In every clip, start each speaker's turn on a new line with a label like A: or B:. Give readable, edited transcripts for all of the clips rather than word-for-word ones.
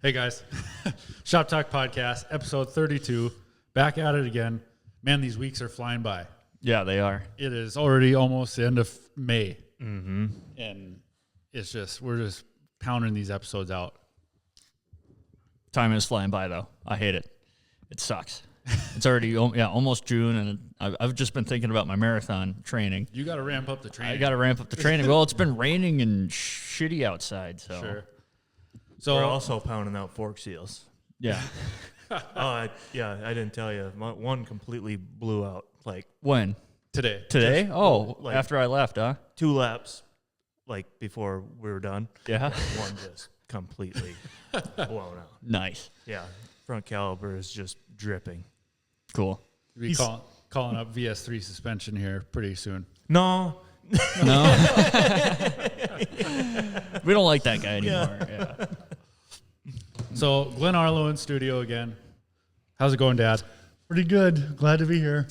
A: Hey guys, Shop Talk Podcast, episode 32, back at it again. Man, these weeks are flying by.
B: Yeah, they are.
A: It is already almost the end of May,
B: Mm-hmm.
A: and we're just pounding these episodes out.
B: Time is flying by, though. I hate it. It sucks. It's already almost June, and I've just been thinking about my marathon training.
A: You got to ramp up the training.
B: I got to ramp up the training. Well, it's been raining and shitty outside, so
A: Sure.
C: So we're also pounding out fork seals.
B: yeah.
C: I didn't tell you. One completely blew out. Like
B: When?
A: Today.
B: Today?
C: like-
B: After I left, huh?
C: 2 laps, like before we were done.
B: Yeah.
C: One just completely blown out.
B: Nice.
C: Yeah, front caliber is just dripping.
B: Cool.
A: We'll be calling up VS3 Suspension here pretty soon.
C: No.
B: No. We don't like that guy anymore. Yeah.
A: So, Glen Arlaud in studio again. How's it going, Dad?
D: Pretty good. Glad to be here.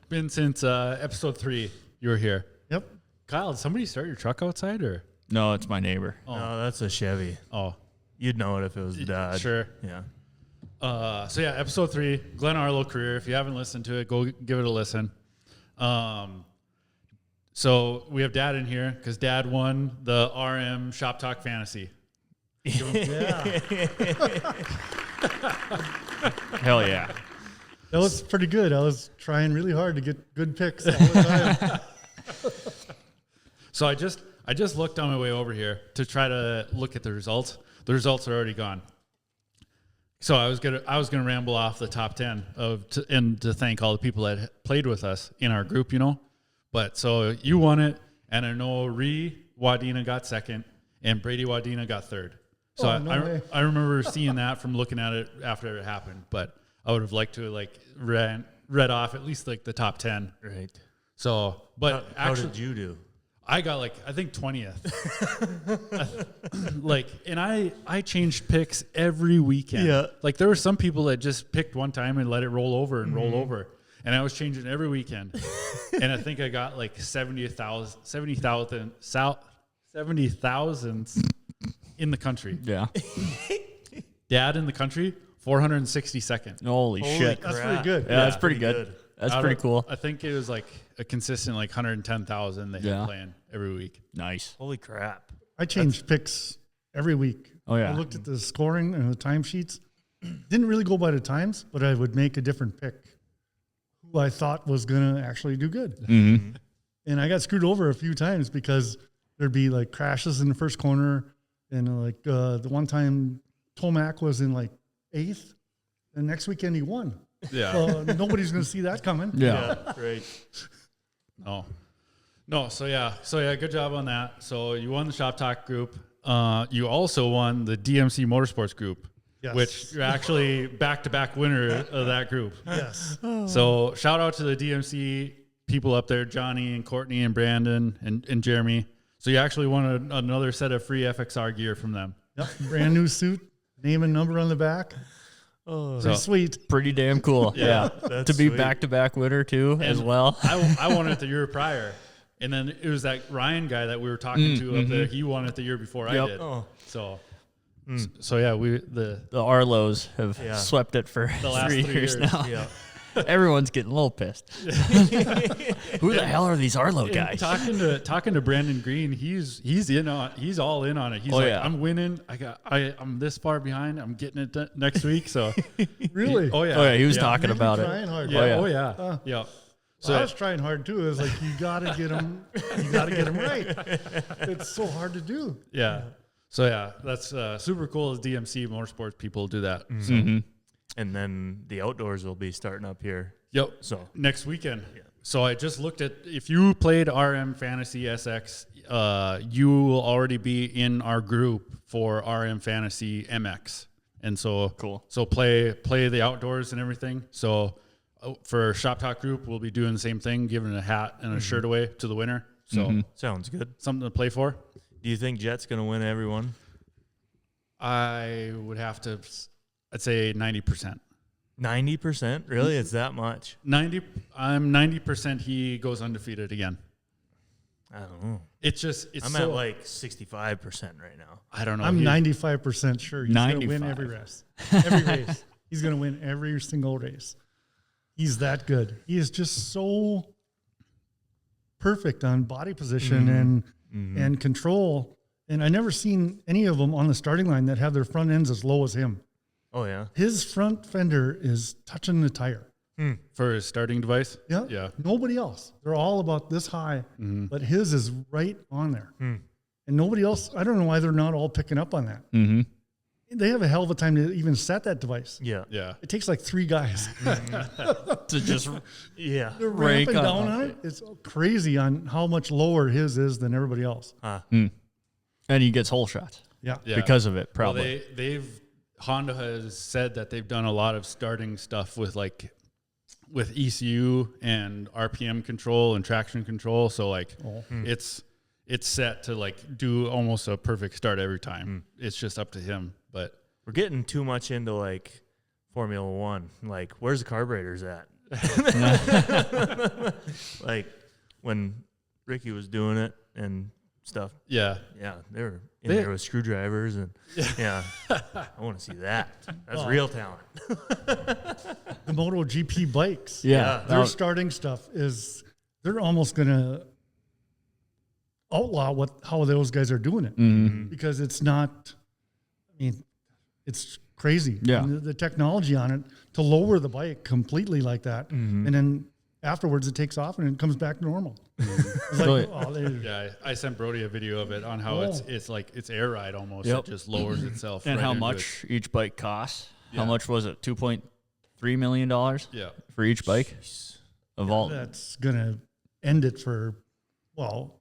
A: Been since episode 3 you were here.
D: Yep.
A: Kyle, did somebody start your truck outside or?
B: No, it's my neighbor.
C: No, that's a Chevy.
A: Oh,
C: You'd know it if it was Dad.
A: sure.
C: Yeah.
A: So yeah, episode 3, Glen Arlaud career. If you haven't listened to it, go give it a listen. So we have Dad in here because Dad won the RM Shop Talk Fantasy.
D: Yeah.
B: Hell yeah.
D: That was pretty good. I was trying really hard to get good picks all the time.
A: So I just looked on my way over here to try to look at the results. The results are already gone. So I was gonna ramble off the top 10 and to thank all the people that played with us in our group, But so you won it, and I know Wadena got second, and Brady Wadena got third. So I remember seeing that from looking at it after it happened. But I would have liked to read off at least like the top 10.
C: Right.
A: So, but
C: How
A: actually,
C: did you do?
A: I got I think 20th. And I changed picks every weekend.
C: Yeah.
A: There were some people that just picked one time and let it roll over and roll over. And I was changing every weekend. And I think I got 70,000 in the country.
B: Yeah.
A: Dad in the country, 462nd.
B: Holy shit.
D: That's pretty good.
B: Yeah, that's pretty good. That's
A: Out
B: pretty
A: of-
B: cool.
A: I think it was a consistent 110,000 they had playing every week.
B: Nice.
C: Holy crap.
D: I changed picks every week.
B: Oh, yeah.
D: I looked at the scoring and the timesheets. Didn't really go by the times, but I would make a different pick who I thought was going to actually do good.
B: Mm-hmm.
D: And I got screwed over a few times because there'd be crashes in the first corner. And the one time Tomac was in 8th. And next weekend he won.
A: Yeah.
D: Well, nobody's going to see that coming.
B: Yeah.
C: Right.
A: No. So yeah. Good job on that. So you won the Shop Talk group. You also won the DMC Motorsports group,
D: Yes.
A: which you're actually back-to-back winner of that group.
D: Yes.
A: So shout out to the DMC people up there, Johnny and Courtney and Brandon and Jeremy. So you actually won another set of free FXR gear from them.
D: Yep. Brand new suit, name and number on the back.
C: Oh,
D: Pretty sweet.
B: Pretty damn cool. Yeah.
C: That's
B: To be
C: sweet.
B: back-to-back winner, too, as
A: And
B: well.
A: I won it the year prior. And then it was that Ryan guy that we were talking to up there. He won it the year before I
B: Yep.
A: did.
C: Oh.
A: So yeah,
B: The Arlows have
C: Yeah.
B: swept it for
A: The last
B: 3
A: 3
B: years
A: years.
B: now.
C: Yeah.
B: Everyone's getting a little pissed. Who the hell are these Arlo
A: And
B: guys?
A: talking to Brandon Green, he's all in on it. He's I'm winning. I'm this far behind. I'm getting it next week. So
D: Really?
A: oh yeah,
B: Oh, yeah, he was
A: yeah.
B: talking
D: Really
B: about
D: trying
B: it.
D: hard.
A: Yeah,
B: Oh, yeah.
A: oh yeah, yeah.
D: So I was trying hard too. It was you gotta get them. You gotta get them right. It's so hard to do.
A: Yeah. So yeah, that's super cool as DMC Motorsports people do that. So,
B: Mm-hmm.
C: And then the outdoors will be starting up here.
A: yep.
C: So
A: Next weekend.
C: Yeah.
A: So I just looked at, if you played RM Fantasy SX, you will already be in our group for RM Fantasy MX. And so
B: Cool.
A: So play the outdoors and everything. So for Shop Talk group, we'll be doing the same thing, giving a hat and a shirt away to the winner. So
C: sounds good.
A: something to play for.
C: Do you think Jet's going to win everyone?
A: I would have to, I'd say 90%.
C: 90%? Really? It's that much?
A: I'm 90% he goes undefeated again.
C: I don't know.
A: It's
C: I'm at like 65% right now.
A: I don't know.
D: I'm 95% sure he's going to win
B: 95.
D: every race. Every race. He's going to win every single race. He's that good. He is just so perfect on body position and control. And I never seen any of them on the starting line that have their front ends as low as him.
C: Oh, yeah.
D: His front fender is touching the tire.
A: For his starting device?
D: Yeah.
A: Yeah.
D: Nobody else. They're all about this high, but his is right on there. And nobody else, I don't know why they're not all picking up on that.
B: Mm-hmm.
D: They have a hell of a time to even set that device.
C: Yeah.
A: Yeah.
D: It takes like 3 guys.
B: To just
C: Yeah.
D: They're
B: Rank
D: ramping
B: up
D: down
B: on
D: on it. It's crazy on how much lower his is than everybody else.
B: and he gets hole shots
D: Yeah.
A: Yeah.
B: because of it,
A: Well,
B: probably.
A: Honda has said that they've done a lot of starting stuff with ECU and RPM control and traction control. So like it's set to like do almost a perfect start every time. It's just up to him. But
C: We're getting too much into like Formula One. Like, where's the carburetors at? Like when Ricky was doing it and stuff.
A: yeah,
C: Yeah, they were in there with screwdrivers and yeah. I want to see that. That's real talent.
D: The MotoGP bikes.
B: Yeah.
D: Their starting stuff is, they're almost going to outlaw how those guys are doing it because it's not, I mean, it's crazy.
B: Yeah.
D: And the technology on it to lower the bike completely like that. And then afterwards it takes off and it comes back normal. It's like,
A: yeah. I sent Brody a video of it on how it's like it's air ride almost.
B: Yep.
A: It just lowers itself.
B: And
A: right
B: how
A: into
B: much each bike costs. How
A: Yeah.
B: much was it? $2.3 million
A: Yeah.
B: for each bike? Of all.
D: that's going to end it for, well,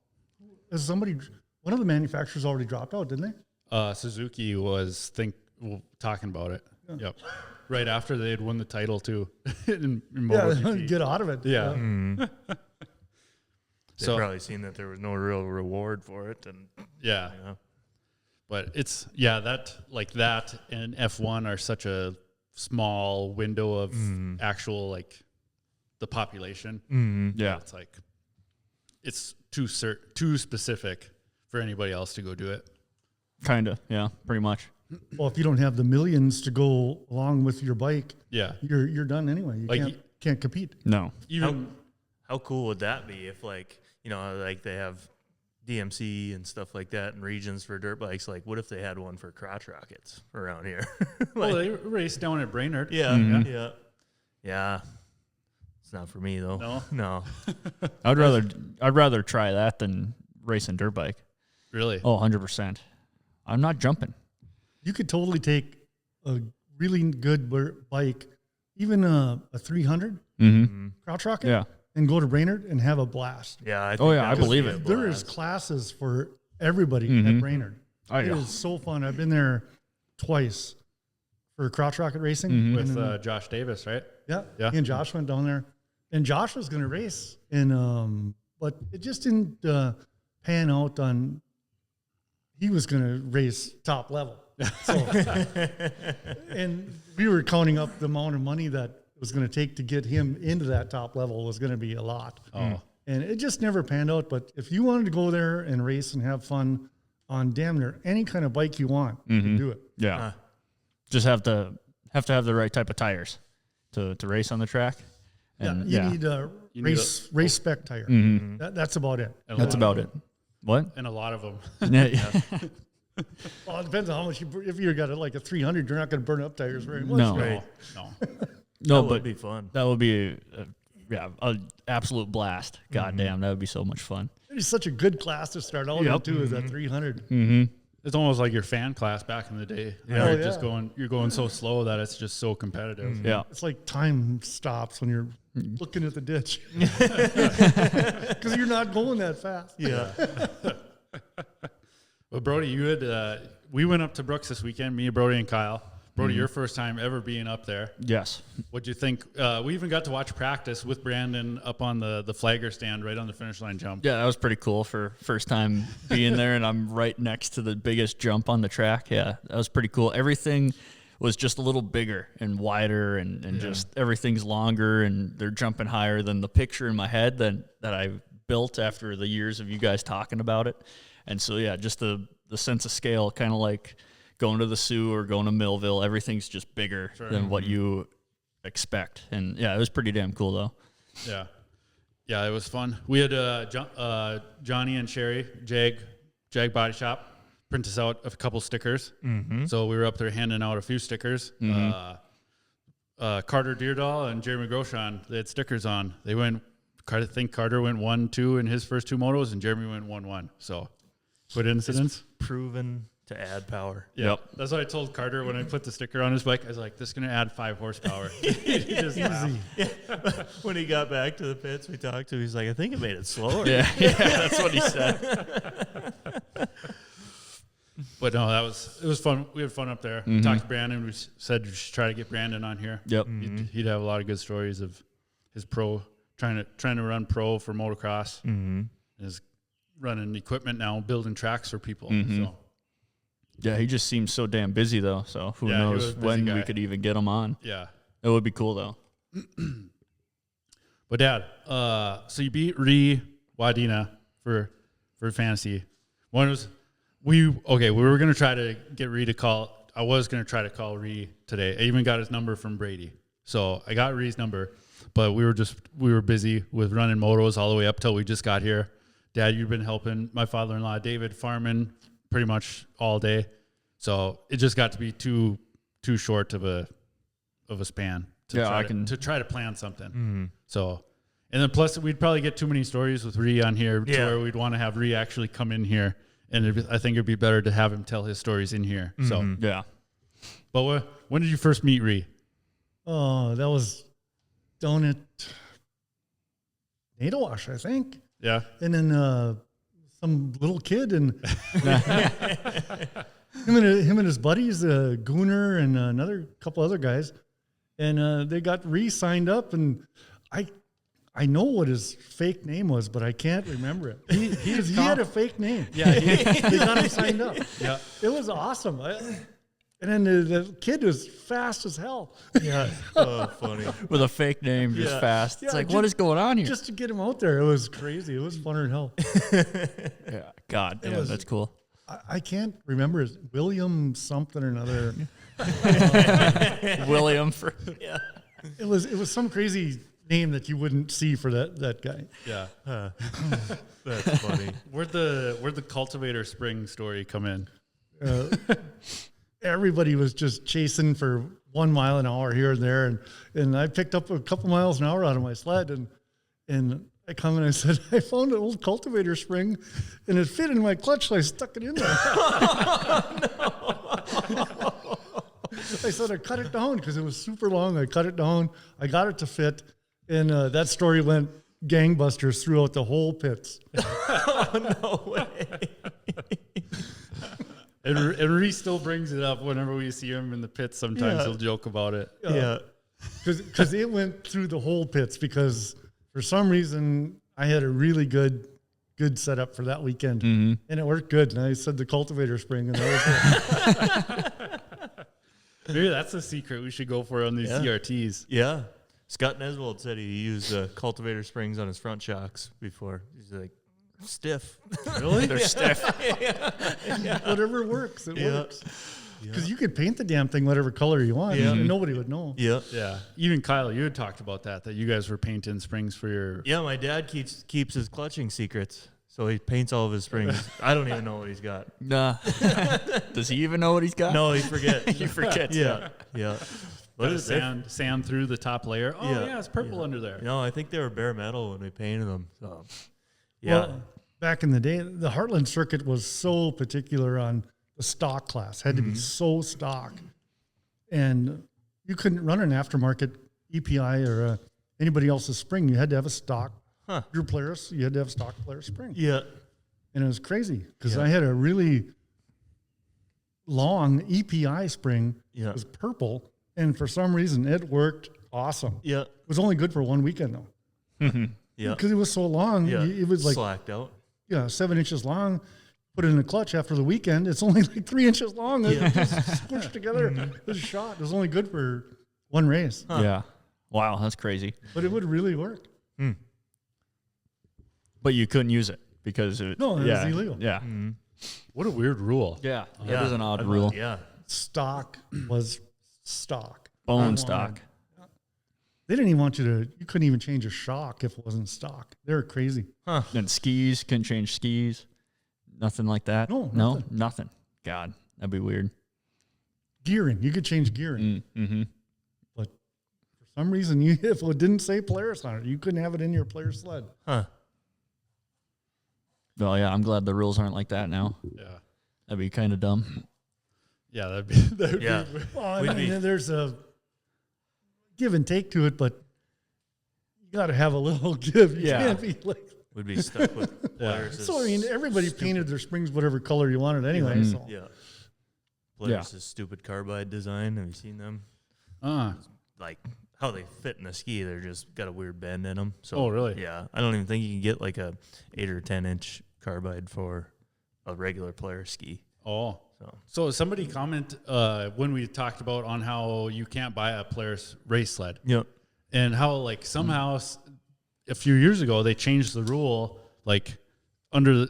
D: as somebody, one of the manufacturers already dropped out, didn't they?
A: Suzuki was talking about it. Yep. Right after they had won the title too in MotoGP.
D: Get out of it.
A: Yeah.
C: They've
A: So
C: probably seen that there was no real reward for it, and
A: yeah.
C: you know.
A: But it's that and F1 are such a small window of actual like the population.
B: Yeah.
A: It's like it's too specific for anybody else to go do it.
B: Kind of. Yeah. Pretty much.
D: Well, if you don't have the millions to go along with your bike,
A: Yeah.
D: you're done anyway. You
A: Like
D: can't compete.
B: No.
A: Even
C: How cool would that be if, like, you know, like they have DMC and stuff like that in regions for dirt bikes? Like, what if they had one for crotch rockets around here?
A: well, they race down at Brainerd.
C: Yeah. It's not for me though. No.
B: I'd rather try that than racing dirt bike.
A: Really?
B: Oh, 100%. I'm not jumping.
D: You could totally take a really good bike, even a 300 crotch rocket,
B: Yeah.
D: and go to Brainerd and have a blast.
C: Yeah. I
B: Oh, yeah,
C: that
B: I
C: would
B: believe
C: be a
B: it.
D: There is
C: blast.
D: classes for everybody at Brainerd.
B: Oh,
D: It
B: yeah.
D: is so fun. I've been there twice for crotch rocket racing.
A: With
D: And then-
A: Josh Davis, right?
D: yeah,
A: Yeah.
D: me and Josh went down there, and Josh was going to race, and but it just didn't pan out on. He was going to race top level, so, and we were counting up the amount of money that it was going to take to get him into that top level was going to be a lot.
A: Oh.
D: And it just never panned out. But if you wanted to go there and race and have fun on damn near any kind of bike you want, you can do it.
B: Yeah. Just have to have the right type of tires to race on the track. And
D: You need a
A: You need
D: race spec tire. That's about it.
A: And a
B: that's
A: lot
B: about
A: of
B: it. What?
A: And a lot of them.
B: Yeah.
D: Well, it depends on how much if you got like a 300, you're not going to burn up tires very much.
B: No.
C: Right.
A: No.
B: No,
C: That
B: but
C: would be fun.
B: that would be an absolute blast. God damn, that would be so much fun.
D: It's such a good class to start out
B: Yep.
D: into is that 300.
A: It's almost like your fan class back in the day.
D: Yeah.
A: You're going so slow that it's just so competitive.
B: Yeah.
D: It's like time stops when you're looking at the ditch because you're not going that fast.
C: Yeah.
A: Well, Brody, you had we went up to Brooks this weekend. Me, Brody, and Kyle. Brody, your first time ever being up there.
B: Yes.
A: What'd you think? We even got to watch practice with Brandon up on the flagger stand right on the finish line jump.
B: Yeah, that was pretty cool for first time being there, and I'm right next to the biggest jump on the track. Yeah, that was pretty cool. Everything was just a little bigger and wider, and just everything's longer, and they're jumping higher than the picture in my head that I've built after the years of you guys talking about it. And so, yeah, just the sense of scale, kind of like going to the Sioux or going to Millville, everything's just bigger than what you expect. And, yeah, it was pretty damn cool, though.
A: Yeah. Yeah, it was fun. We had Johnny and Sherry, JAG Body Shop, print us out a couple stickers. So we were up there handing out a few stickers. Carter Dyrdahl and Jeremy Groshon, they had stickers on. They went, I think Carter went 1-2 in his first 2 motos, and Jeremy went 1-1. So, coincidence?
C: Proven to add power.
A: Yeah. Yep. That's what I told Carter when I put the sticker on his bike. I was like, this is going to add 5 horsepower. He just laughed.
C: When he got back to the pits, we talked to him. He's like, I think it made it slower.
B: Yeah, that's what he said.
A: But no, it was fun. We had fun up there. We talked to Brandon. We said we should try to get Brandon on here.
B: Yep.
A: He'd have a lot of good stories of his pro, trying to run pro for motocross. Is running equipment now, building tracks for people. So.
B: Yeah, he just seems so damn busy, though. So who knows when we could even get him on.
A: Yeah.
B: It would be cool, though.
A: But, Dad, so you beat Ree Wadena for fantasy. One was, we were going to try to get Ree to call. I was going to try to call Ree today. I even got his number from Brady. So I got Ree's number, but we were busy with running motos all the way up till we just got here. Dad, you've been helping my father-in-law, David, farming pretty much all day. So it just got to be too short of a span to try to plan something. So, and then plus we'd probably get too many stories with Ree on here to where we'd want to have Ree actually come in here. And I think it'd be better to have him tell his stories in here. So,
B: yeah.
A: But when did you first meet Ree?
D: Oh, that was down at Nadawash, I think.
A: Yeah.
D: And then some little kid and him and his buddies, Gooner and another couple other guys, and they got re-signed up, and I know what his fake name was, but I can't remember it. He had a fake name.
A: Yeah,
D: they got him signed up.
A: Yeah,
D: it was awesome. And then the kid was fast as hell.
C: Yeah, oh, funny.
B: With a fake name, just fast. It's
D: Yeah,
B: like, what is going on here?
D: Just to get him out there, it was crazy. It was funner than hell.
B: Yeah, God damn, that's cool.
D: I can't remember his William something or another.
B: William
D: It was some crazy name that you wouldn't see for that guy.
A: yeah.
C: That's funny.
A: Where'd the cultivator spring story come in?
D: Everybody was just chasing for 1 mile an hour here and there, and I picked up a couple miles an hour out of my sled, and I come and I said, I found an old cultivator spring, and it fit in my clutch, so I stuck it in there. I said I cut it down because it was super long. I cut it down. I got it to fit, and that story went gangbusters throughout the whole pits.
C: Oh, no way.
A: And Reese still brings it up whenever we see him in the pits. Sometimes he'll joke about it.
C: Yeah.
D: Because it went through the whole pits because for some reason I had a really good setup for that weekend. And it worked good. And I said the cultivator spring, and that was it.
A: Maybe that's a secret we should go for on these CRTs.
C: Yeah. Scott Neswold said he used cultivator springs on his front shocks before. He's like, stiff.
A: Really?
B: They're stiff.
D: Whatever works, it works. Because you could paint the damn thing whatever color you want, and nobody would know.
C: Yeah.
A: Yeah. Even Kyle, you had talked about that you guys were painting springs for your...
C: Yeah, my dad keeps his clutching secrets. So he paints all of his springs. I don't even know what he's got.
B: Nah. Does he even know what he's got?
C: No, he forgets.
B: He forgets.
C: Yeah. Yeah.
A: What is sand through the top layer? Oh, yeah, it's purple under there.
C: No, I think they were bare metal when we painted them. So, yeah.
D: Well, back in the day, the Heartland circuit was so particular on the stock class. Had to be so stock. And you couldn't run an aftermarket EPI or anybody else's spring. You had to have a stock. Your Polaris, you had to have a stock Polaris spring.
C: Yeah.
D: And it was crazy because I had a really long EPI spring.
C: Yeah.
D: It was purple. And for some reason, it worked awesome.
C: Yeah.
D: It was only good for one weekend, though.
C: Yeah.
D: Because it was so long.
C: Yeah.
D: It was like
C: slacked out.
D: 7 inches long. Put it in the clutch after the weekend. It's only like 3 inches long. It just squished together. It was shot. It was only good for one race.
B: Yeah. Wow, that's crazy.
D: But it would really work.
B: But you couldn't use it because it
D: No, it was illegal.
B: Yeah.
A: What a weird rule.
B: Yeah. That is an odd rule.
C: Yeah.
D: Stock was stock.
B: Bone stock.
D: They didn't even want you couldn't even change a shock if it wasn't stock. They were crazy.
B: And skis, couldn't change skis. Nothing like that.
D: No,
B: Nothing. God, that'd be weird.
D: Gearing, you could change gearing.
B: Mm-hmm.
D: But for some reason, if it didn't say Polaris on it, you couldn't have it in your Polaris sled.
C: Huh.
B: Well, yeah, I'm glad the rules aren't like that now.
A: Yeah.
B: That'd be kind of dumb.
A: Yeah, that'd be
C: Yeah.
D: Well, I mean, there's a give and take to it, but you got to have a little give. You can't be like.
C: Would be stuck with Polaris.
D: So I mean, everybody painted their springs whatever color you wanted anyway. So
C: Yeah. Polaris' stupid carbide design. Have you seen them? Like how they fit in a ski, they're just got a weird bend in them. So,
A: Oh, really?
C: Yeah. I don't even think you can get like a 8 or 10 inch carbide for a regular Polaris ski.
A: Oh.
C: So
A: So somebody comment when we talked about on how you can't buy a Polaris race sled.
C: Yep.
A: And how like somehow a few years ago they changed the rule like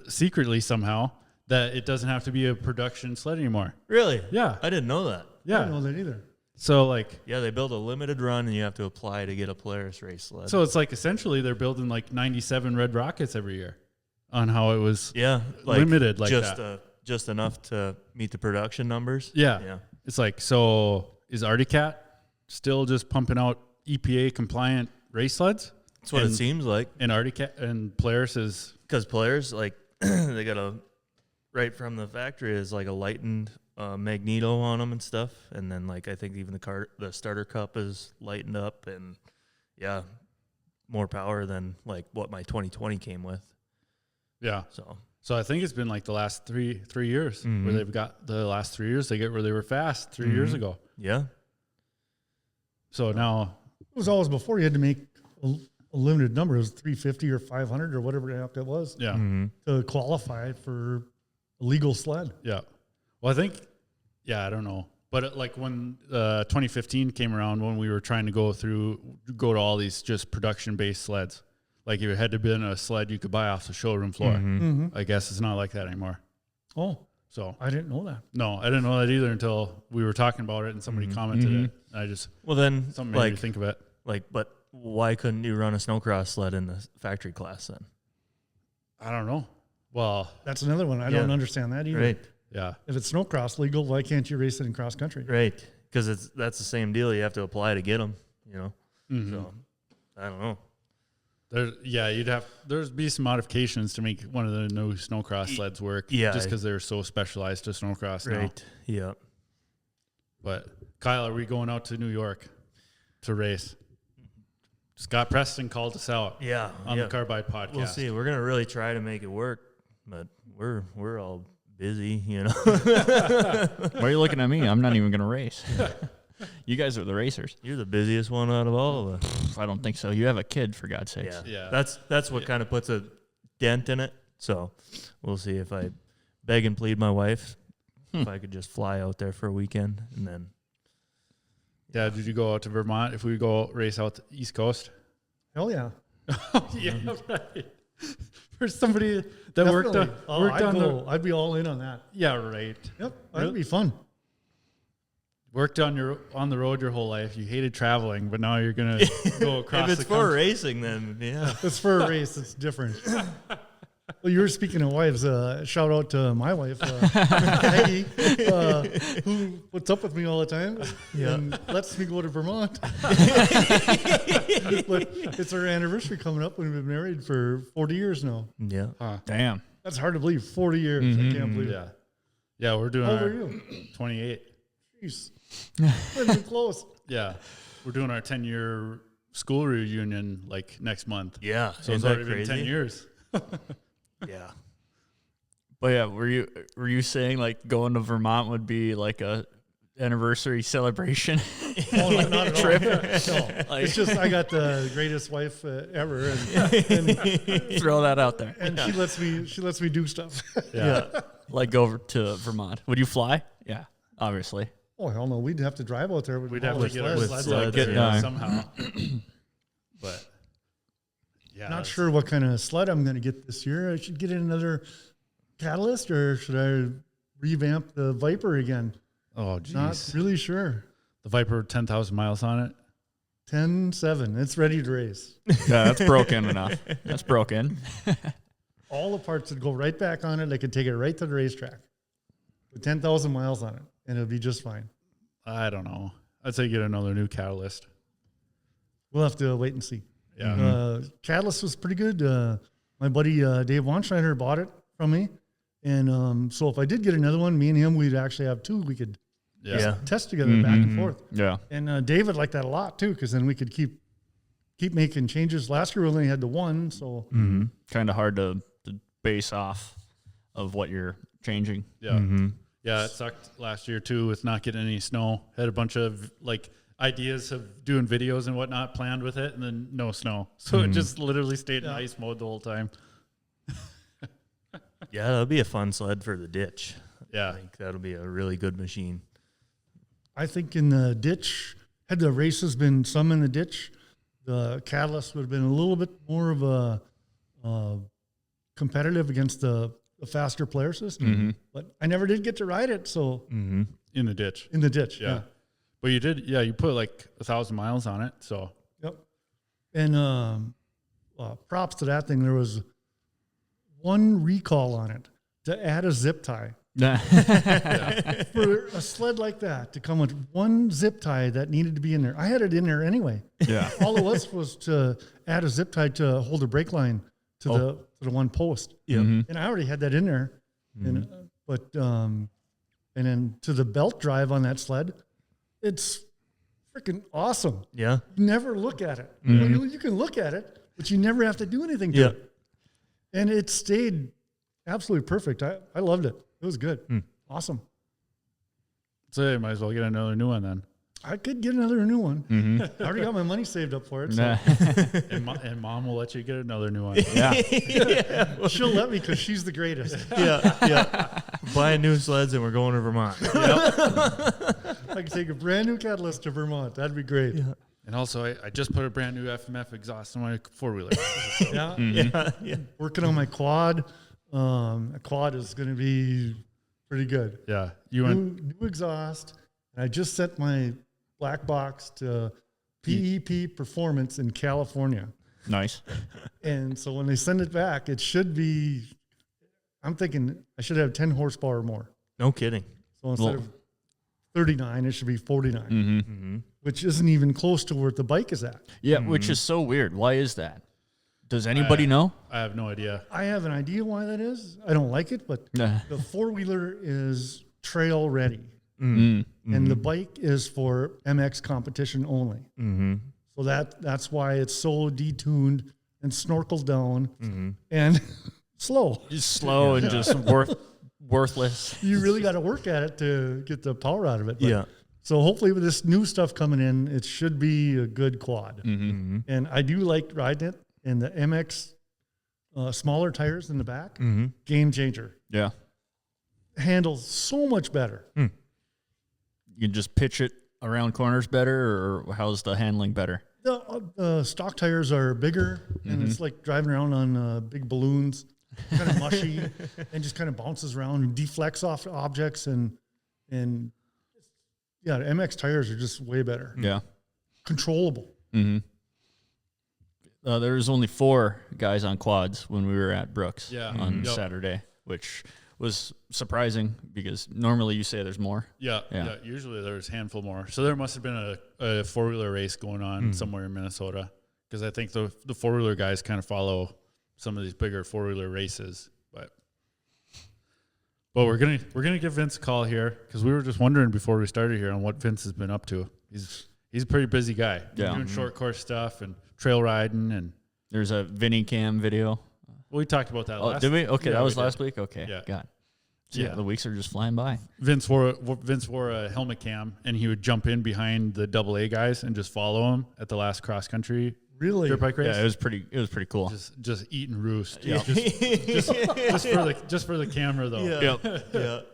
A: secretly somehow that it doesn't have to be a production sled anymore.
C: Really?
A: Yeah.
C: I didn't know that.
D: I
A: Yeah.
D: don't know that either.
A: So like
C: Yeah, they build a limited run and you have to apply to get a Polaris race sled.
A: so it's like essentially they're building like 97 Red Rockets every year on how it was
C: yeah, like
A: limited like
C: just
A: that.
C: Just enough to meet the production numbers.
A: Yeah.
C: Yeah.
A: It's like, so is Articat still just pumping out EPA compliant race sleds?
C: That's what it seems like.
A: And Articat and Polaris is
C: Because Polaris, like, they got a, right from the factory is like a lightened magneto on them and stuff. And then, like, I think even the starter cup is lightened up and, yeah, more power than, like, what my 2020 came with.
A: yeah.
C: So,
A: I think it's been like the last three years where they've got the last 3 years they get where they were fast 3 years ago.
C: yeah.
A: So now,
D: It was always before you had to make a limited number. It was 350 or 500 or whatever the heck it was
A: yeah,
D: to qualify for a legal sled.
A: yeah. Well, I think, yeah, I don't know. But like when 2015 came around, when we were trying to go to all these just production-based sleds, like if it had to be in a sled you could buy off the showroom floor. I guess it's not like that anymore.
D: Oh,
A: So
D: I didn't know that.
A: no, I didn't know that either until we were talking about it and somebody commented it. I just
C: Well, then,
A: something made me
C: like,
A: think of it.
C: but why couldn't you run a snowcross sled in the factory class then?
A: I don't know. Well,
D: That's another one. I don't understand that either.
C: Right.
A: yeah,
D: If it's snowcross legal, why can't you race it in cross country?
C: Right. Because that's the same deal. You have to apply to get them, you know? So, I don't know.
A: there'd be some modifications to make one of the new snowcross sleds work.
C: Yeah.
A: Just because they're so specialized to snowcross now.
C: Right. Yeah.
A: But Kyle, are we going out to New York to race? Scott Preston called us out.
C: Yeah.
A: On the Carbide podcast.
C: We'll see. We're gonna really try to make it work, but we're all busy, you know.
B: Why are you looking at me? I'm not even going to race. You guys are the racers.
C: You're the busiest one out of all of us.
B: I don't think so. You have a kid, for God's sakes.
A: Yeah.
C: That's what kind of puts a dent in it. So we'll see if I beg and plead my wife if I could just fly out there for a weekend and then.
A: Yeah, did you go out to Vermont if we go race out the East Coast?
D: Hell yeah.
A: Yeah, right. For somebody that worked on
D: I'd be all in on that.
A: Yeah, right.
D: Yep. That'd be fun.
A: Worked on the road your whole life. You hated traveling, but now you're gonna go across.
C: If it's
A: the
C: for
A: country.
C: yeah. then
D: It's for a race. It's different. Well, you were speaking of wives. Shout out to my wife, Maggie, who puts up with me all the time and lets me go to Vermont. But it's our anniversary coming up. We've been married for 40 years now.
C: Yeah.
B: Damn.
D: That's hard to believe. 40 years. I can't believe it.
A: Yeah, we're doing
D: How old
A: our
D: are you?
A: 28.
D: Jeez. We're getting close.
A: Yeah, we're doing our 10-year school reunion like next month.
C: Yeah.
A: So it's already been 10 years.
C: Yeah.
B: But yeah, were you saying like going to Vermont would be like a anniversary celebration?
D: Oh, no, not at all. No. It's just I got the greatest wife ever, and
B: Throw that out there.
D: and she lets me do stuff.
A: Yeah.
B: Like go over to Vermont. Would you fly? Yeah, obviously.
D: Oh hell no, we'd have to drive out there.
A: We'd have to get our
C: with
A: sleds
C: sleds,
A: out there
B: yeah.
A: somehow. But
D: Not sure what kind of sled I'm going to get this year. I should get another Catalyst, or should I revamp the Viper again?
A: Oh, geez.
D: Not really sure.
A: The Viper, 10,000 miles on it.
D: 10.7. It's ready to race.
B: Yeah, that's broken enough. That's broken.
D: All the parts would go right back on it. I could take it right to the racetrack with 10,000 miles on it, and it'll be just fine.
A: I don't know. I'd say get another new Catalyst.
D: We'll have to wait and see.
A: Yeah.
D: Catalyst was pretty good. My buddy Dave Wanschneider bought it from me. And so if I did get another one, me and him, we'd actually have two. We could test together back and forth.
B: Yeah.
D: And David liked that a lot too, because then we could keep making changes. Last year we only had the one, so
B: Kind of hard to base off of what you're changing.
A: Yeah. Yeah, it sucked last year too with not getting any snow. Had a bunch of like ideas of doing videos and whatnot planned with it, and then no snow. So it just literally stayed in ice mode the whole time.
C: Yeah, that'll be a fun sled for the ditch.
A: Yeah.
C: I think that'll be a really good machine.
D: I think in the ditch, had the races been some in the ditch, the Catalyst would have been a little bit more of a competitive against the faster player system. But I never did get to ride it, so
A: In the ditch.
D: in the ditch,
A: Yeah. But you did, you put like 1,000 miles on it. So
D: Yep. And props to that thing. There was one recall on it to add a zip tie. For a sled like that to come with one zip tie that needed to be in there. I had it in there anyway.
B: Yeah.
D: All it was to add a zip tie to hold a brake line to the one post.
C: Yeah.
D: And I already had that in there. And then to the belt drive on that sled, it's freaking awesome.
C: Yeah.
D: You never look at it. You can look at it, but you never have to do anything to it. And it stayed absolutely perfect. I loved it. It was good. Awesome.
A: you might as well get another new one then.
D: I could get another new one. I already got my money saved up for it. So.
A: And mom will let you get another new one.
B: Yeah.
D: She'll let me because she's the greatest.
C: Yeah. Buying new sleds and we're going to Vermont.
D: I could take a brand new Catalyst to Vermont. That'd be great.
C: Yeah.
A: And also, I just put a brand new FMF exhaust on my four-wheeler.
D: Yeah. Working on my quad. A quad is going to be pretty good.
A: Yeah. You went.
D: New exhaust. And I just set my black box to PEP Performance in California.
B: Nice.
D: And so when they send it back, it should be, I'm thinking I should have 10 horsepower more.
C: No kidding.
D: So instead of 39, it should be 49, which isn't even close to where the bike is at.
B: Yeah, which is so weird. Why is that? Does anybody know?
A: I have no idea.
D: I have an idea why that is. I don't like it, but the four-wheeler is trail ready. And the bike is for MX competition only. So that's why it's so detuned and snorkeled down and slow.
B: Just slow and just worthless.
D: You really got to work at it to get the power out of it. But,
C: Yeah.
D: So hopefully with this new stuff coming in, it should be a good quad. And I do like riding it. And the MX smaller tires in the back, game changer.
B: Yeah.
D: Handles so much better.
B: You can just pitch it around corners better, or how's the handling better?
D: The stock tires are bigger, and it's like driving around on big balloons, kind of mushy, and just kind of bounces around and deflects off objects. And yeah, the MX tires are just way better.
B: Yeah.
D: Controllable.
B: There was only 4 guys on quads when we were at Brooks on
A: Yep.
B: Saturday, which was surprising because normally you say there's more.
A: Yeah. Usually there's a handful more. So there must have been a four-wheeler race going on somewhere in Minnesota, because I think the four-wheeler guys kind of follow some of these bigger four-wheeler races. But we're gonna give Vince a call here, because we were just wondering before we started here on what Vince has been up to. He's a pretty busy guy.
B: Yeah.
A: Doing short course stuff and trail riding, and
B: There's a Vinny Cam video.
A: we talked about that last.
B: Did we? Okay,
A: Yeah,
B: that was
A: we did.
B: last week. Okay,
A: Yeah.
B: God. So,
A: Yeah.
B: the weeks are just flying by.
A: Vince wore a helmet cam, and he would jump in behind the AA guys and just follow them at the last cross country
D: Really?
A: dirt bike race.
B: Yeah, it was pretty cool.
A: Just eat and roost.
B: Yeah.
A: Just for the camera though.
B: Yep.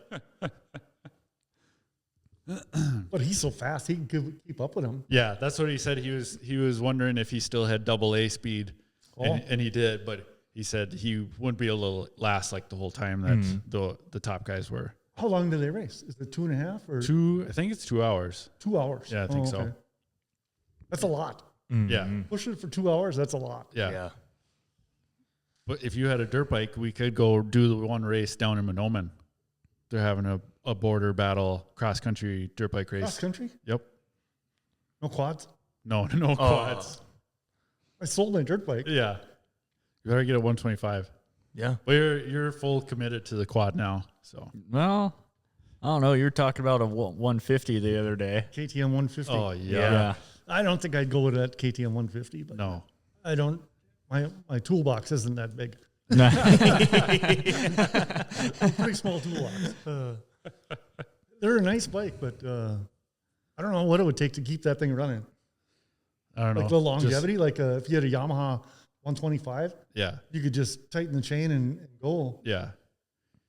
D: But he's so fast, he can keep up with him.
A: Yeah, that's what he said. He was wondering if he still had AA speed and he did, but he said he wouldn't be able to last like the whole time that the top guys were.
D: How long do they race? Is it 2.5 or
A: 2? I think it's 2 hours.
D: 2 hours?
A: Yeah, I think so.
D: That's a lot.
A: Yeah.
D: Pushing it for 2 hours, that's a lot.
A: Yeah. But if you had a dirt bike, we could go do the one race down in Monoman. They're having a border battle cross country dirt bike race.
D: Cross country?
A: Yep.
D: No quads?
A: No quads.
D: I sold my dirt bike.
A: Yeah. You better get a 125.
C: Yeah.
A: But you're full committed to the quad now. So
B: Well, I don't know. You were talking about a 150 the other day.
D: KTM 150.
A: Oh yeah.
D: I don't think I'd go with that KTM 150, but
A: No.
D: I don't. My toolbox isn't that big. Pretty small toolbox. They're a nice bike, but I don't know what it would take to keep that thing running.
A: I don't know.
D: Like the longevity, if you had a Yamaha 125, you could just tighten the chain and go.
A: Yeah.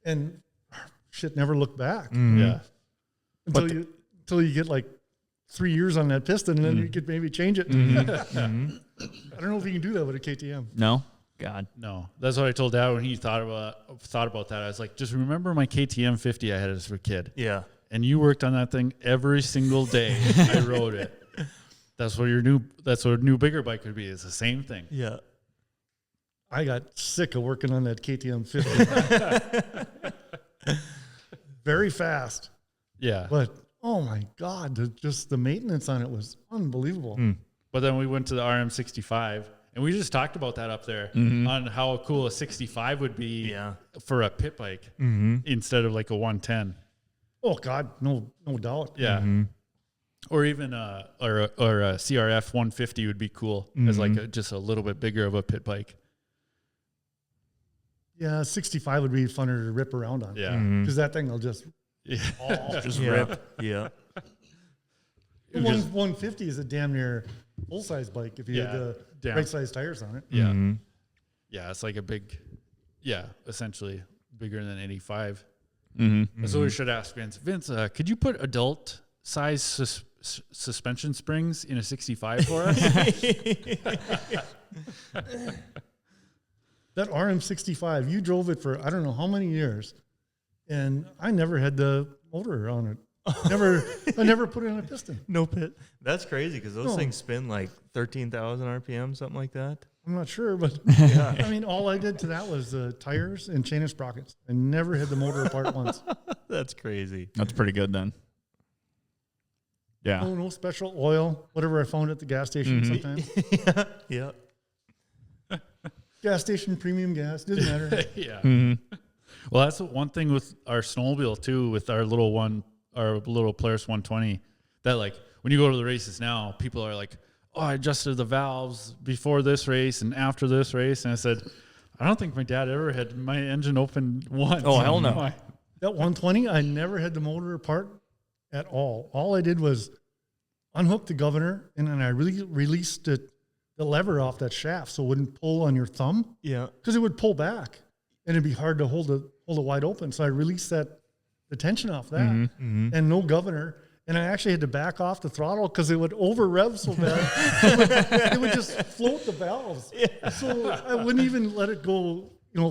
D: And shit never looked back.
A: Yeah.
D: Until you get like 3 years on that piston, and then you could maybe change it. I don't know if you can do that with a KTM.
B: No? God.
A: No. That's what I told Dad when he thought about that. I was like, just remember my KTM 50 I had as a kid.
C: Yeah.
A: And you worked on that thing every single day. I rode it. That's what a new bigger bike would be. It's the same thing.
C: Yeah.
D: I got sick of working on that KTM 50. Very fast.
A: Yeah.
D: But, oh my God, the maintenance on it was unbelievable.
A: But then we went to the RM65, and we just talked about that up there on how cool a 65 would be for a pit bike instead of like a 110.
D: Oh God, no doubt.
A: Yeah. Or even or a CRF 150 would be cool as like just a little bit bigger of a pit bike.
D: Yeah, 65 would be funner to rip around on.
A: Yeah.
D: Because that thing will just
B: Just rip.
C: Yeah.
D: The 150 is a damn near full-size bike if you had the right-size tires on it.
A: Yeah. Yeah, it's like a big, essentially bigger than 85. So we should ask Vince. Vince, could you put adult size suspension springs in a 65 for us?
D: That RM65, you drove it for I don't know how many years, and I never had the motor on it. I never put it on a piston.
C: No pit. That's crazy because those things spin like 13,000 RPM, something like that.
D: I'm not sure, but I mean, all I did to that was the tires and chain of sprockets. I never had the motor apart once.
C: That's crazy.
B: That's pretty good then. Yeah.
D: No special oil, whatever I found at the gas station sometimes.
C: Yeah.
D: Gas station, premium gas, doesn't matter.
A: Yeah. Well, that's the one thing with our snowmobile too, with our little Polaris 120, that like when you go to the races now, people are like, oh, I adjusted the valves before this race and after this race. And I said, I don't think my dad ever had my engine open once.
B: Oh, hell no.
D: That 120, I never had the motor apart at all. All I did was unhook the governor, and then I really released the lever off that shaft so it wouldn't pull on your thumb.
C: Yeah.
D: Because it would pull back, and it'd be hard to hold it wide open. So I released the tension off that, and no governor. And I actually had to back off the throttle because it would over rev so bad. it would just float the valves. Yeah. So I wouldn't even let it go,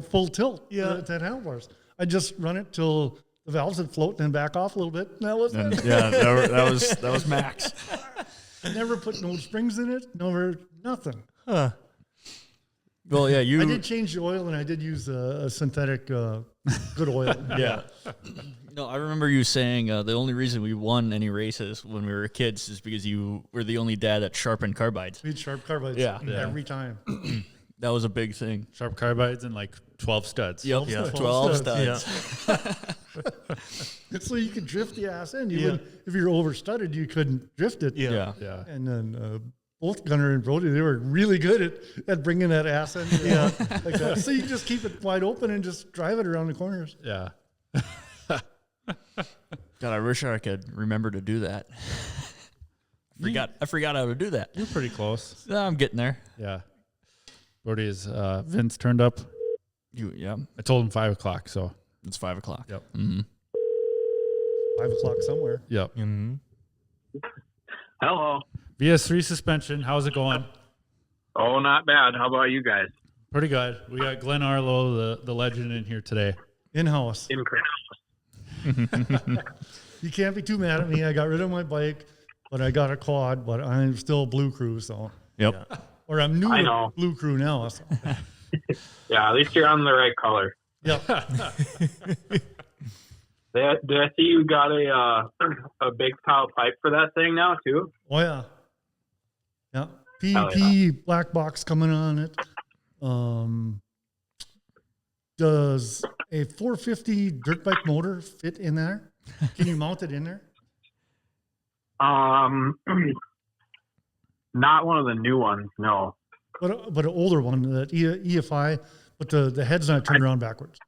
D: full tilt. To handlebars. I just run it till the valves would float and then back off a little bit. And that was it.
B: Yeah, that was max.
D: I never put no springs in it. Nothing.
C: Huh.
B: Well, yeah,
D: I did change the oil, and I did use a synthetic good oil.
B: Yeah. No, I remember you saying the only reason we won any races when we were kids is because you were the only dad that sharpened carbides.
D: We had sharp carbides every time.
B: That was a big thing.
A: Sharp carbides and like 12 studs.
B: Yep, 12 studs.
C: Yeah.
D: So you could drift the ass end. If you're overstudded, you couldn't drift it.
B: Yeah.
D: And then both Gunnar and Brody, they were really good at bringing that ass end. Like that. So you just keep it wide open and just drive it around the corners.
A: Yeah.
B: God, I wish I could remember to do that. I forgot how to do that.
A: You're pretty close.
B: I'm getting there.
A: Yeah. Brody is Vince turned up.
B: Yeah.
A: I told him 5 o'clock, so
B: It's 5 o'clock.
A: Yep.
D: 5 o'clock somewhere.
A: Yep.
E: Hello.
A: VS3 Suspension, how's it going?
E: Oh, not bad. How about you guys?
A: Pretty good. We got Glen Arlaud, the legend, in here today.
D: In-house.
E: Incredible.
D: You can't be too mad at me. I got rid of my bike, but I got a quad, but I'm still Blue Crew, so.
B: Yep.
D: Or I'm new
E: I
D: to
E: know.
D: Blue Crew now. So.
E: Yeah, at least you're on the right color.
D: Yep.
E: Did I see you got a big pile pipe for that thing now too?
D: Oh, yeah. Yeah.
E: Hell
D: PEP black box coming on it. Does a 450 dirt bike motor fit in there? Can you mount it in there?
E: Not one of the new ones, no.
D: But an older one, that EFI, but the head's not turned around backwards.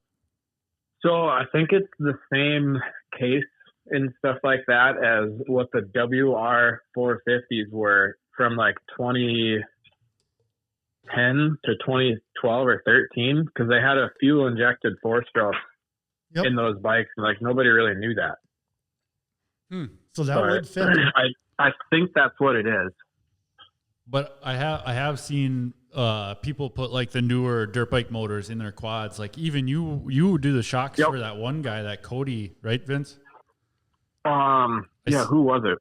E: So I think it's the same case and stuff like that as what the WR 450s were from like 2010 to 2012 or 13, because they had a fuel injected 4-stroke in those bikes, and like nobody really knew that.
D: So that would fit.
E: I think that's what it is.
A: But I have seen people put like the newer dirt bike motors in their quads. Like even you do the shocks for that one guy, that Cody, right, Vince?
E: Yeah, who was it?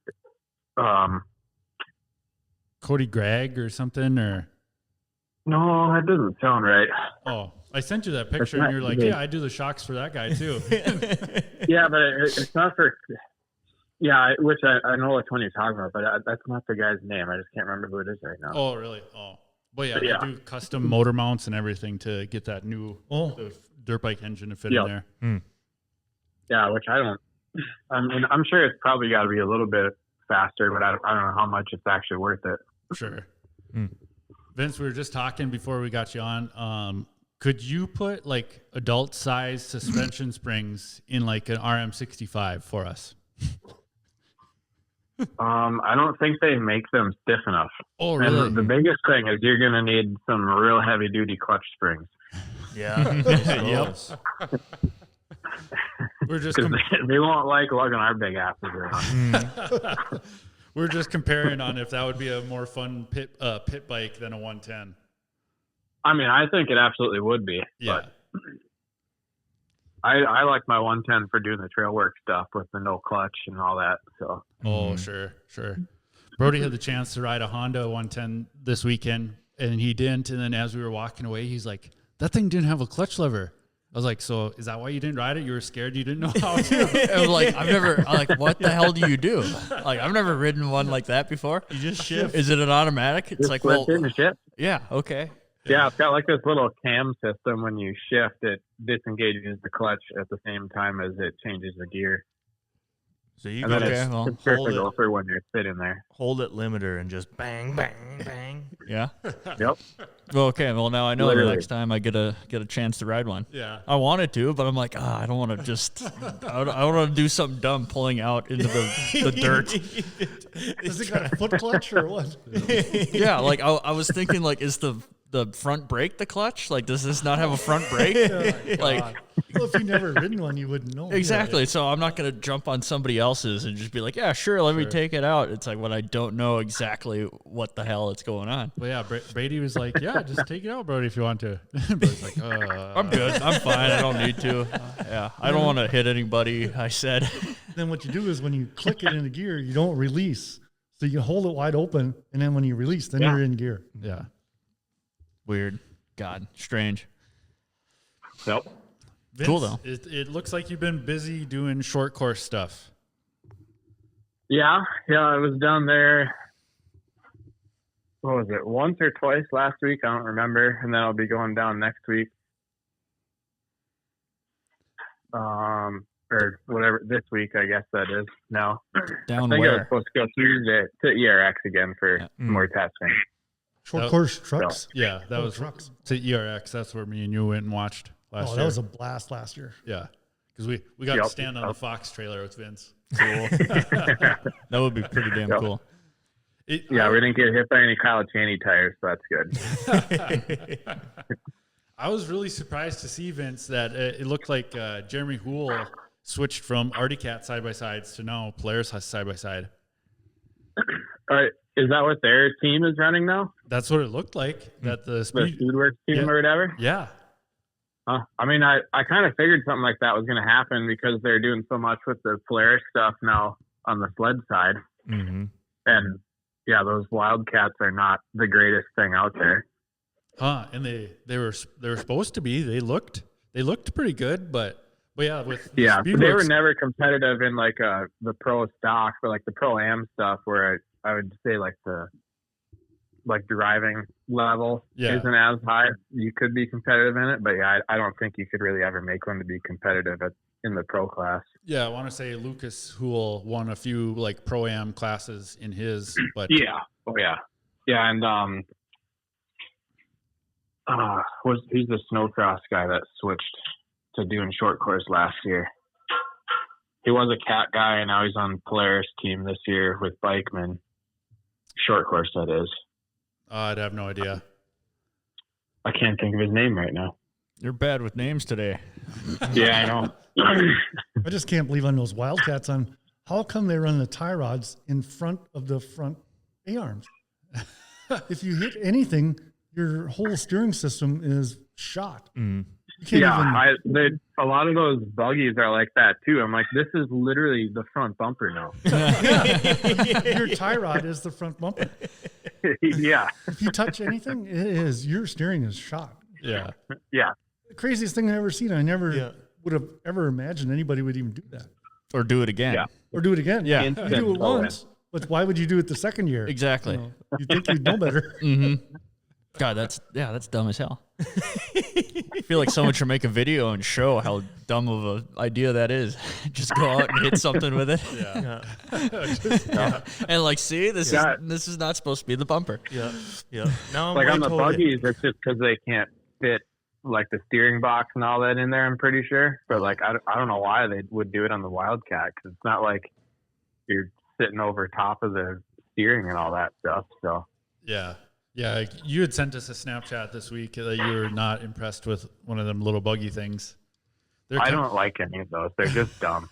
A: Cody Gregg or something, or
E: no, that doesn't sound right.
A: Oh, I sent you that picture and you're like, yeah, I do the shocks for that guy too.
E: Yeah, but it's not for. Yeah, which I know which one you're talking about, but that's not the guy's name. I just can't remember who it is right now.
A: Oh, really? Oh, but yeah, they do custom motor mounts and everything to get that new the dirt bike engine to fit in there.
E: Yeah, which I don't. I mean, I'm sure it's probably got to be a little bit faster, but I don't know how much it's actually worth it.
A: Sure. Vince, we were just talking before we got you on. Could you put like adult size suspension springs in like an RM65 for us?
E: I don't think they make them stiff enough.
A: Oh, really?
E: And the biggest thing is you're going to need some real heavy duty clutch springs.
C: Yeah.
B: Yep.
A: We're just
E: they won't like lugging our big asses around.
A: We're just comparing on if that would be a more fun pit bike than a 110.
E: I mean, I think it absolutely would be.
A: Yeah.
E: But I like my 110 for doing the trail work stuff with the no clutch and all that. So.
A: Oh, sure. Brody had the chance to ride a Honda 110 this weekend, and he didn't. And then as we were walking away, he's like, "That thing didn't have a clutch lever." I was like, "So is that why you didn't ride it? You were scared you didn't know how to?"
B: I was like, I'm like, what the hell do you do? Like, I've never ridden one like that before.
C: You just shift.
B: Is it an automatic? It's
E: just
B: like, well,
E: in the shift.
B: yeah, okay.
E: Yeah, it's got like this little cam system. When you shift, it disengages the clutch at the same time as it changes the gear.
C: So you
E: And then
C: can
E: it's perfect for when you're sitting there.
C: hold it limiter and just bang, bang, bang.
B: Yeah.
E: Yep.
B: Well, okay. Well, now I know
E: Literally.
B: the next time I get a chance to ride one.
A: Yeah.
B: I wanted to, but I'm like, I don't want to just. I don't want to do something dumb, pulling out into the dirt.
D: Does it got a foot clutch or what?
B: Yeah, like I was thinking, like, is the front brake the clutch? Like, does this not have a front brake? Like,
D: Well, if you've never ridden one, you wouldn't know.
B: exactly. So I'm not gonna jump on somebody else's and just be like, yeah, sure, let me take it out. It's like when I don't know exactly what the hell is going on.
A: But yeah, Brady was like, "Yeah, just take it out, Brody, if you want to." Brody's like,
B: I'm good. I'm fine. I don't need to. Yeah, I don't want to hit anybody. I said.
D: Then what you do is when you click it into gear, you don't release. So you hold it wide open, and then when you release, then you're in gear.
A: Yeah.
B: Weird. God, strange.
E: Yep.
A: Vince,
B: Cool, though.
A: It looks like you've been busy doing short course stuff.
E: Yeah, I was down there. What was it? Once or twice last week? I don't remember. And then I'll be going down next week. Or whatever, this week, I guess that is now.
B: Down
E: I think I was
B: where?
E: supposed to go Tuesday to ERX again for more testing.
D: Short course trucks.
A: Yeah, that was
D: trucks.
A: to ERX. That's where me and you went and watched last
D: Oh,
A: year.
D: that was a blast last year.
A: Yeah, because we got to stand on the Fox trailer with Vince.
B: Cool. That would be pretty damn cool.
E: We didn't get hit by any Kyle Chaney tires, so that's good.
A: I was really surprised to see, Vince, that it looked like Jeremy Houle switched from Artie Cat side-by-sides to now Polaris side-by-side.
E: All right. Is that what their team is running now?
A: That's what it looked like. That the speed.
E: Speedworks team or whatever.
A: Yeah.
E: I mean, I kind of figured something like that was going to happen because they're doing so much with the Polaris stuff now on the sled side.
C: Mm-hmm.
E: And yeah, those Wildcats are not the greatest thing out there.
A: And they were supposed to be. They looked pretty good, but yeah, with
E: But they were
A: Speedworks-
E: never competitive in like the pro stock, but like the pro am stuff where I would say like the driving level isn't as high. You could be competitive in it, but yeah, I don't think you could really ever make one to be competitive in the pro class.
A: Yeah, I want to say Lucas Houle won a few like pro-am classes in his, but
E: Yeah. Oh yeah. Yeah, and he's the snowcross guy that switched to doing short course last year. He was a cat guy, and now he's on Polaris team this year with Bikeman. Short course, that is.
A: I'd have no idea.
E: I can't think of his name right now.
B: You're bad with names today.
E: Yeah, I know.
D: I just can't believe on those Wildcats how come they run the tie rods in front of the front A-arms? If you hit anything, your whole steering system is shot.
C: Mm.
D: You can't even.
E: A lot of those buggies are like that too. I'm like, this is literally the front bumper now.
D: Your tie rod is the front bumper.
E: Yeah.
D: If you touch anything, your steering is shot.
A: Yeah.
E: Yeah.
D: The craziest thing I've ever seen. I never would have ever imagined anybody would even do that.
B: Or do it again.
E: Yeah.
D: Or do it again.
B: Yeah.
D: You do it once, but why would you do it the second year?
B: Exactly.
D: You think you'd know better.
B: Mm-hmm. God, that's dumb as hell. I feel like someone should make a video and show how dumb of an idea that is. Just go out and hit something with it.
A: Yeah.
B: And like, see, this is not supposed to be the bumper.
C: Yeah. Yeah. Now I'm
E: Like on the
C: totally-
E: buggies, it's just because they can't fit like the steering box and all that in there, I'm pretty sure. But like, I don't know why they would do it on the Wildcat, because it's not like you're sitting over top of the steering and all that stuff. So
A: Yeah. Yeah. You had sent us a Snapchat this week that you were not impressed with one of them little buggy things.
E: I don't like any of those. They're just dumb.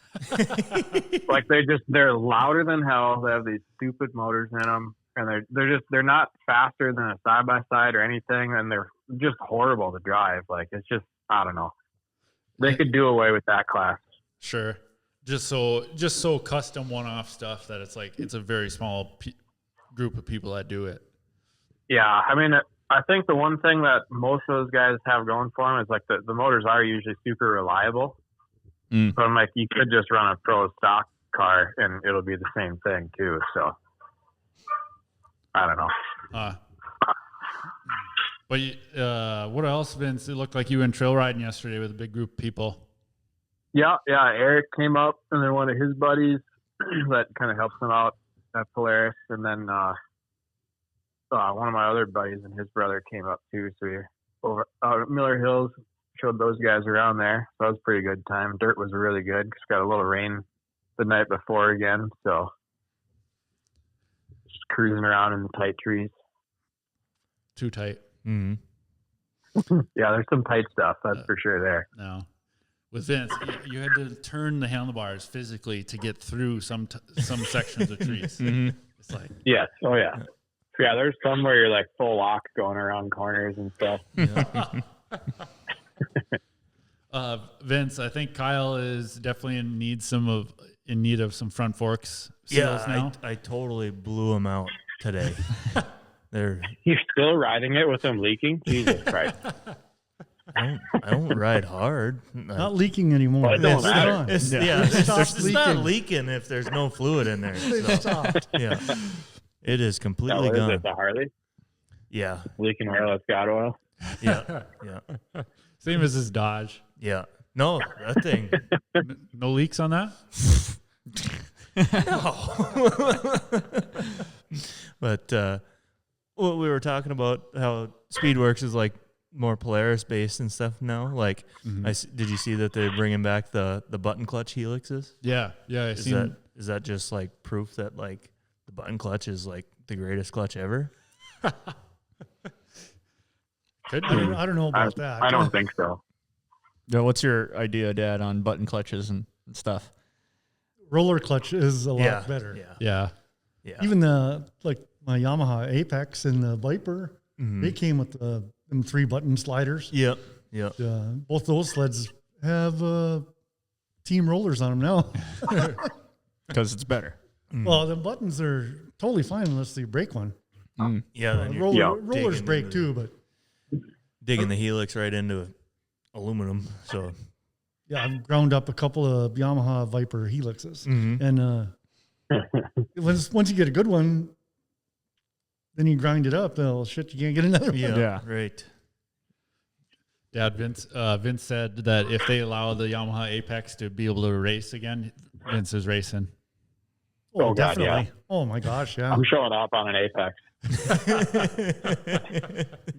E: Like they're louder than hell. They have these stupid motors in them, and they're not faster than a side by side or anything, and they're just horrible to drive. Like it's just, I don't know. They could do away with that class.
A: Sure. Just so custom one-off stuff that it's like it's a very small group of people that do it.
E: Yeah, I mean, I think the one thing that most of those guys have going for them is like the motors are usually super reliable.
B: Mm.
E: So I'm like, you could just run a pro stock car and it'll be the same thing too. So I don't know.
A: But what else, Vince? It looked like you went trail riding yesterday with a big group of people.
E: Yeah. Eric came up, and then one of his buddies that kind of helps him out at Polaris, and then one of my other buddies and his brother came up too. So we over out at Miller Hills, showed those guys around there. So that was a pretty good time. Dirt was really good. Just got a little rain the night before again, so just cruising around in the tight trees.
A: Too tight.
C: Mm-hmm.
E: Yeah, there's some tight stuff, that's for sure there.
A: No. With Vince, you had to turn the handlebars physically to get through some sections of trees.
B: Mm-hmm.
A: It's like,
E: Yes. Oh yeah. Yeah, there's some where you're like full lock going around corners and stuff.
A: Vince, I think Kyle is definitely in need of some front forks seals now.
C: I totally blew them out today. They're
E: You're still riding it with them leaking? Jesus Christ.
C: I don't ride hard.
D: Not leaking anymore.
E: Well, it don't
D: It's
E: matter.
D: gone.
C: It's, it's not leaking if there's no fluid in there.
D: It's
C: So,
D: stopped.
C: yeah, it is completely
E: What is
C: gone.
E: it, the Harley?
C: Yeah,
E: Leaking oil, it's got oil.
C: yeah.
A: Same as his Dodge.
C: Yeah. No, that thing.
A: No leaks on that?
C: But what we were talking about, how Speedworks is like more Polaris based and stuff now. Like, did you see that they're bringing back the button clutch helixes?
A: Yeah. I seen
C: Is that just like proof that like the button clutch is like the greatest clutch ever?
A: Could
D: I
A: be.
D: don't know about that.
E: I don't think so.
B: Yeah, what's your idea, Dad, on button clutches and stuff?
D: Roller clutch is a lot
C: Yeah.
D: better.
C: Yeah.
A: Yeah.
C: Yeah.
D: Even the like my Yamaha Apex and the Viper, they came with them 3-button sliders.
C: Yep.
D: Both those sleds have team rollers on them now.
B: Because it's better.
D: Well, the buttons are totally fine unless you break one.
C: Yeah, then you're
D: rollers break too, but
C: digging the helix right into aluminum. So
D: yeah, I've ground up a couple of Yamaha Viper helixes, and once you get a good one, then you grind it up. Oh shit, you can't get another one.
B: Yeah.
C: Right.
A: Dad, Vince said that if they allow the Yamaha Apex to be able to race again, Vince is racing.
D: Oh,
E: God,
D: definitely.
E: yeah.
D: Oh my gosh, yeah.
E: I'm showing up on an Apex.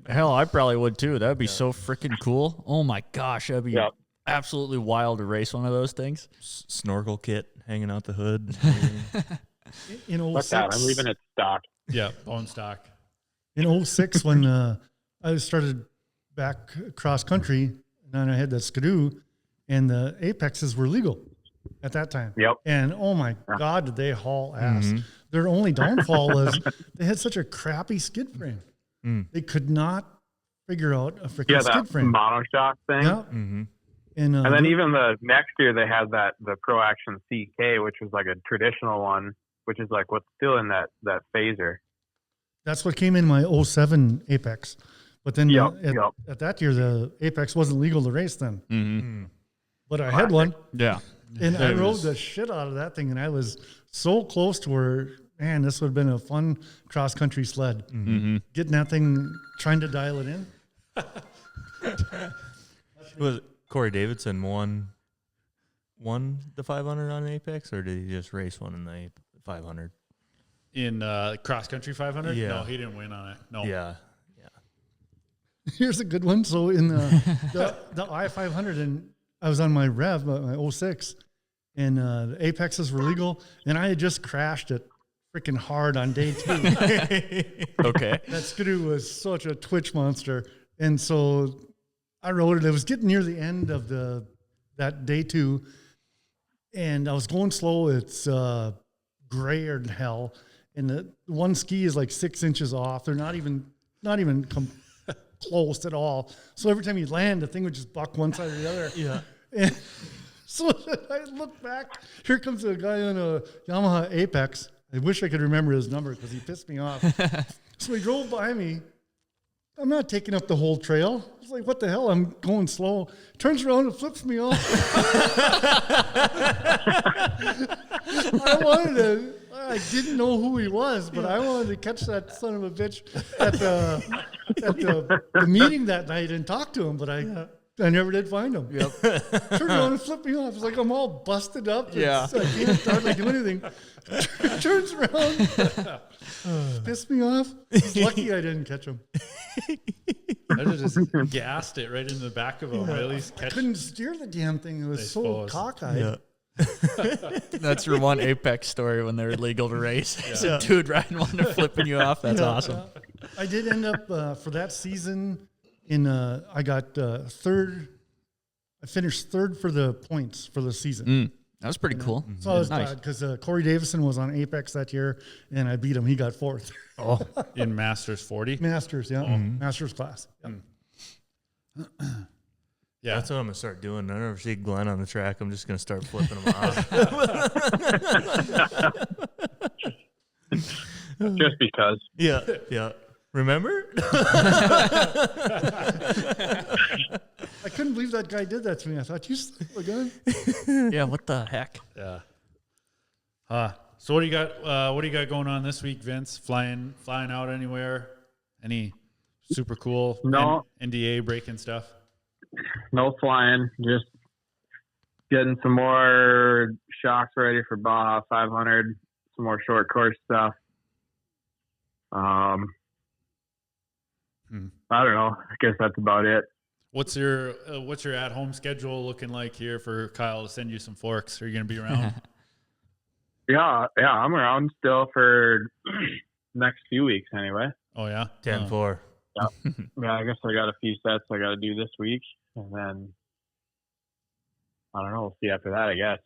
B: Hell, I probably would too. That would be so freaking cool. Oh my gosh, that'd be absolutely wild to race one of those things.
C: Snorkel kit hanging out the hood.
D: In
E: Fuck that. I'm leaving it stock.
A: Yeah, bone stock.
D: In 06, when I started back cross country, and I had that Skidoo, and the Apexes were legal at that time.
E: Yep.
D: And oh my God, did they haul ass. Their only downfall was they had such a crappy skid frame. They could not figure out a freaking skid frame.
E: Monoshock thing.
D: Yeah. And
E: then even the next year they had the Pro Action CK, which was like a traditional one, which is like what's still in that phaser.
D: that's what came in my 07 Apex. But then at that year, the Apex wasn't legal to race then. But I had one.
B: Yeah.
D: And I rode the shit out of that thing, and I was so close to where, man, this would have been a fun cross-country sled. Getting that thing, trying to dial it in.
C: Was Corey Davidson won the 500 on Apex, or did he just race one in the 500?
A: In cross-country 500?
C: Yeah.
A: No, he didn't win on it. No.
C: Yeah.
D: Here's a good one. So in the I-500, and I was on my Rev, my 06, and the Apexes were legal, and I had just crashed it freaking hard on day 2.
B: Okay.
D: That Skidoo was such a twitch monster. And so I rode it. It was getting near the end of that day 2, and I was going slow. It's grayer than hell, and the one ski is like 6 inches off. They're not even close at all. So every time you land, the thing would just buck one side or the other.
C: Yeah.
D: And so I look back. Here comes a guy on a Yamaha Apex. I wish I could remember his number because he pissed me off. So he drove by me. I'm not taking up the whole trail. I was like, what the hell? I'm going slow. Turns around and flips me off. I didn't know who he was, but I wanted to catch that son of a bitch at the meeting that night and talk to him, but I never did find him. Yep. Turned around and flipped me off. It's like I'm all busted up.
B: Yeah.
D: I can't hardly do anything. Turns around, pissed me off. He's lucky I didn't catch him.
A: I just gassed it right in the back of him. At least
D: I couldn't steer the damn thing. It was so cockeyed.
C: Yeah.
B: That's your one Apex story when they're legal to race. It's a dude riding one and flipping you off. That's awesome.
D: I did end up for that season I got third. I finished third for the points for the season.
B: That was pretty cool.
D: So I was glad because Corey Davison was on Apex that year, and I beat him. He got fourth.
A: Oh, in Masters 40?
D: Masters, yeah. Masters class. Yep.
A: Yeah.
C: That's what I'm going to start doing. I never see Glenn on the track. I'm just going to start flipping him off.
E: Just because.
C: Yeah. Remember?
D: I couldn't believe that guy did that to me. I thought, you son of a gun.
B: Yeah, what the heck?
A: Yeah. So what do you got? What do you got going on this week, Vince? Flying out anywhere? Any super cool NDA breaking stuff?
E: No flying. Just getting some more shocks ready for Baja 500. Some more short course stuff. I don't know. I guess that's about it.
A: What's your at home schedule looking like here for Kyle to send you some forks? Are you going to be around?
E: Yeah, I'm around still for next few weeks anyway.
A: Oh yeah,
C: 10-4.
E: Yeah, I guess I got a few sets I got to do this week, and then I don't know. We'll see after that, I guess.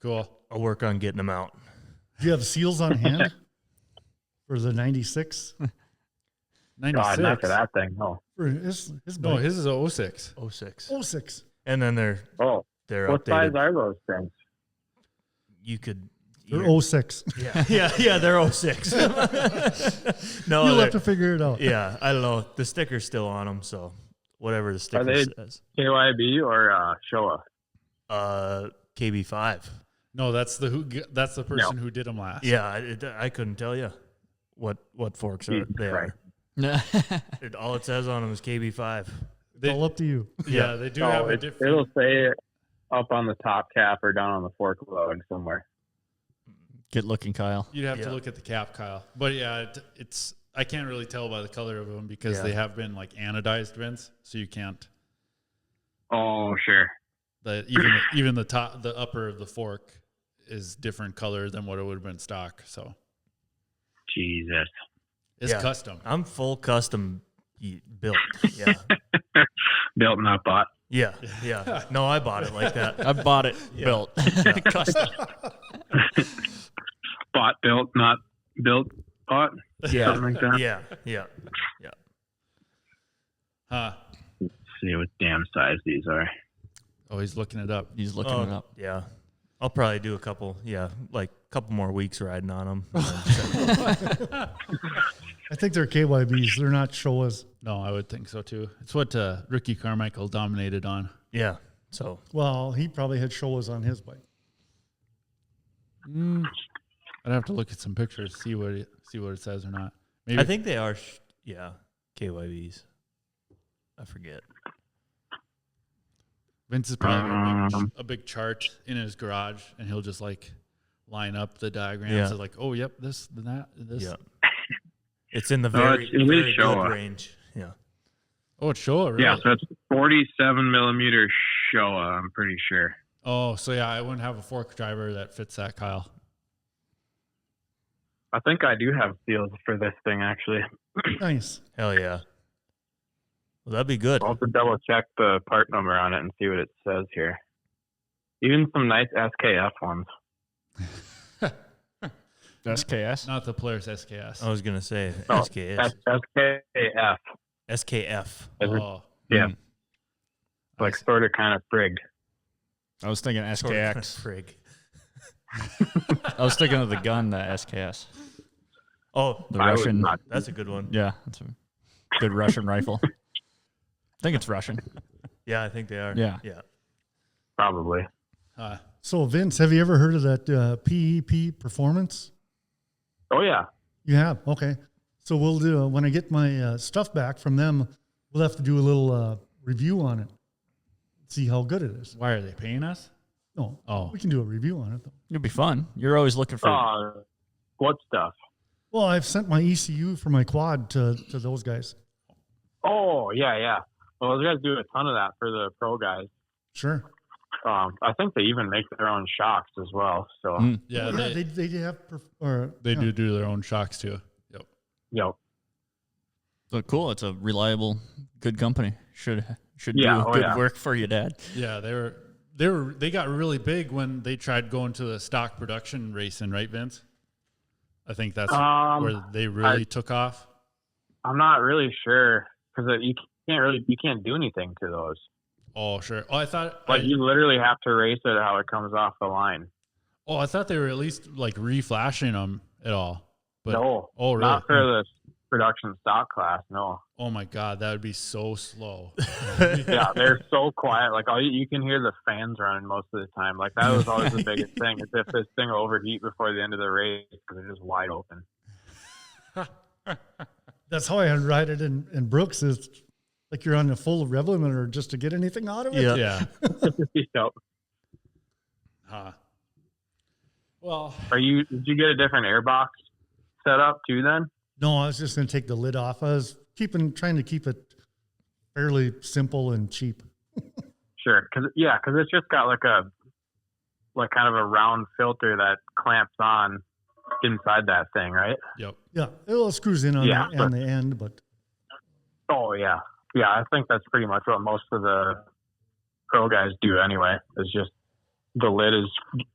A: Cool.
C: I'll work on getting them out.
D: Do you have seals on hand? for the 96.
A: 96.
E: not for that thing. No.
D: For his
A: No,
D: bike.
A: his is a 06.
C: 06.
D: 06.
C: And then they're
E: Oh, what size
C: updated.
E: are those things?
C: You could.
D: They're 06.
C: Yeah, they're 06. No,
D: You'll
C: they're-
D: have to figure it out.
C: yeah, I don't know. The sticker's still on them, so whatever the sticker
E: they-
C: says.
E: KYB or Showa?
C: KB5.
A: No, that's the person who did them last.
C: Yeah, I couldn't tell you what forks are they
E: Right.
C: are. All it says on them is KB5.
D: It's all up to you.
A: Yeah, they do have a different.
E: It'll say up on the top cap or down on the fork log somewhere.
B: Good looking, Kyle.
A: You'd have to
C: Yeah.
A: look at the cap, Kyle. But yeah, it's I can't really tell by the color of them because they have been like anodized, Vince. So you can't.
E: Oh, sure.
A: Even the upper of the fork is different color than what it would have been stock. So
E: Jesus.
A: it's custom.
C: I'm full custom built. Yeah.
E: Built not bought.
C: Yeah. No, I bought it like that.
B: I bought it built. Custom.
E: Bought, built, not built, bought.
C: Yeah.
E: Something like that.
C: Yeah.
A: Huh?
E: Let's see what damn size these are.
A: Oh, he's looking it up.
B: He's looking it up.
C: Yeah. I'll probably do a couple more weeks riding on them.
D: I think they're KYBs. They're not Showas.
A: No, I would think so too. It's what Ricky Carmichael dominated on.
C: Yeah. So
D: Well, he probably had Showas on his bike.
A: I'd have to look at some pictures, see what it says or not. Maybe
C: I think they are, KYBs. I forget.
A: Vince is probably got a big chart in his garage, and he'll just like line up the diagrams.
C: Yeah.
A: So like, oh, yep, this, that, this.
C: Yeah. It's in the
E: No,
C: very,
E: it is
C: very good
E: Showa.
C: range. Yeah.
A: Oh, it's Showa, really?
E: Yeah, so it's 47 millimeter Showa, I'm pretty sure.
A: Oh, so yeah, I wouldn't have a fork driver that fits that, Kyle.
E: I think I do have seals for this thing, actually.
D: Nice.
C: Hell yeah. Well, that'd be good.
E: I'll have to double check the part number on it and see what it says here. Even some nice SKF ones.
B: SKS?
A: Not the Polaris SKS.
C: I was going to say
E: Oh,
C: SKS.
E: SKF.
C: SKF.
A: Oh,
E: Yeah. Like sort of kind of frigged.
B: I was thinking SKX.
C: Frig.
B: I was thinking of the gun, the SKS.
C: Oh,
B: The
E: I would
B: Russian.
E: not-
C: that's a good one.
B: Yeah, that's a good Russian rifle. I think it's Russian.
C: Yeah, I think they are.
B: Yeah.
C: Yeah.
E: Probably.
D: So, Vince, have you ever heard of that PEP Performance?
E: Oh, yeah.
D: You have? Okay. So we'll do, when I get my stuff back from them, we'll have to do a little review on it. See how good it is.
A: why are they paying us?
D: No.
A: Oh.
D: We can do a review on it, though.
B: It'll be fun. You're always looking for.
E: What stuff?
D: Well, I've sent my ECU for my quad to those guys.
E: Oh, yeah. Well, those guys do a ton of that for the pro guys.
D: Sure.
E: I think they even make their own shocks as well. So,
A: Yeah,
D: they have.
A: they do their own shocks too. Yep.
B: But cool. It's a reliable, good company. Should do
E: Yeah,
B: good work for you, Dad.
A: Yeah, they got really big when they tried going to the stock production racing, right, Vince? I think that's where they really took off.
E: I'm not really sure because you can't do anything to those.
A: Oh, sure. Oh, I thought
E: You literally have to race it how it comes off the line.
A: I thought they were at least like reflashing them at all. But
E: No.
A: oh, really?
E: Not for the production stock class, no.
A: Oh my God, that would be so slow.
E: Yeah, they're so quiet. Like you can hear the fans running most of the time. Like that was always the biggest thing. Is if this thing will overheat before the end of the race because they're just wide open.
D: That's how I ride it in Brooks. Is like you're on a full rev limiter just to get anything out of it.
A: Yeah.
E: Yep.
A: Huh. Well,
E: Did you get a different airbox set up too then?
D: No, I was just going to take the lid off. I was trying to keep it fairly simple and cheap.
E: Sure, because it's just got like kind of a round filter that clamps on inside that thing, right?
A: yep.
D: Yeah, it all screws in on
E: Yeah,
D: on the end, but
E: Oh yeah, I think that's pretty much what most of the pro guys do anyway. Is just the lid is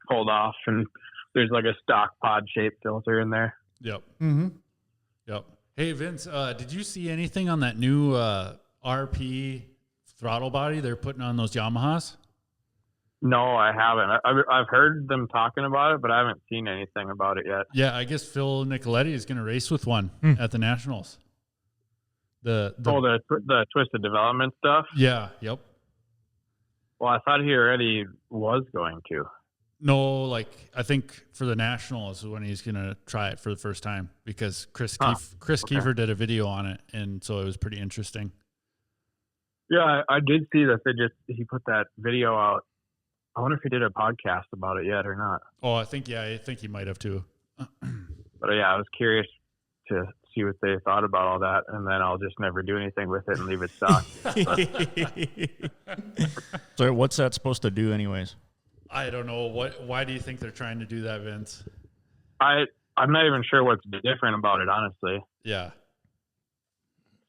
E: pulled off and there's like a stock pod shaped filter in there.
A: Yep.
D: mm-hmm.
A: Yep. Hey, Vince, did you see anything on that new RP throttle body they're putting on those Yamahas?
E: No, I haven't. I've heard them talking about it, but I haven't seen anything about it yet.
A: Yeah, I guess Phil Nicoletti is going to race with one at the Nationals. The
E: Twisted Development stuff?
A: Yeah, yep.
E: Well, I thought he already was going to.
A: No, like I think for the Nationals is when he's going to try it for the first time because Chris Kiefer did a video on it, and so it was pretty interesting.
E: Yeah, I did see that he put that video out. I wonder if he did a podcast about it yet or not.
A: Oh, I think he might have too.
E: But yeah, I was curious to see what they thought about all that, and then I'll just never do anything with it and leave it stock.
B: So what's that supposed to do anyways?
A: I don't know. Why do you think they're trying to do that, Vince?
E: I'm not even sure what's different about it, honestly.
A: Yeah.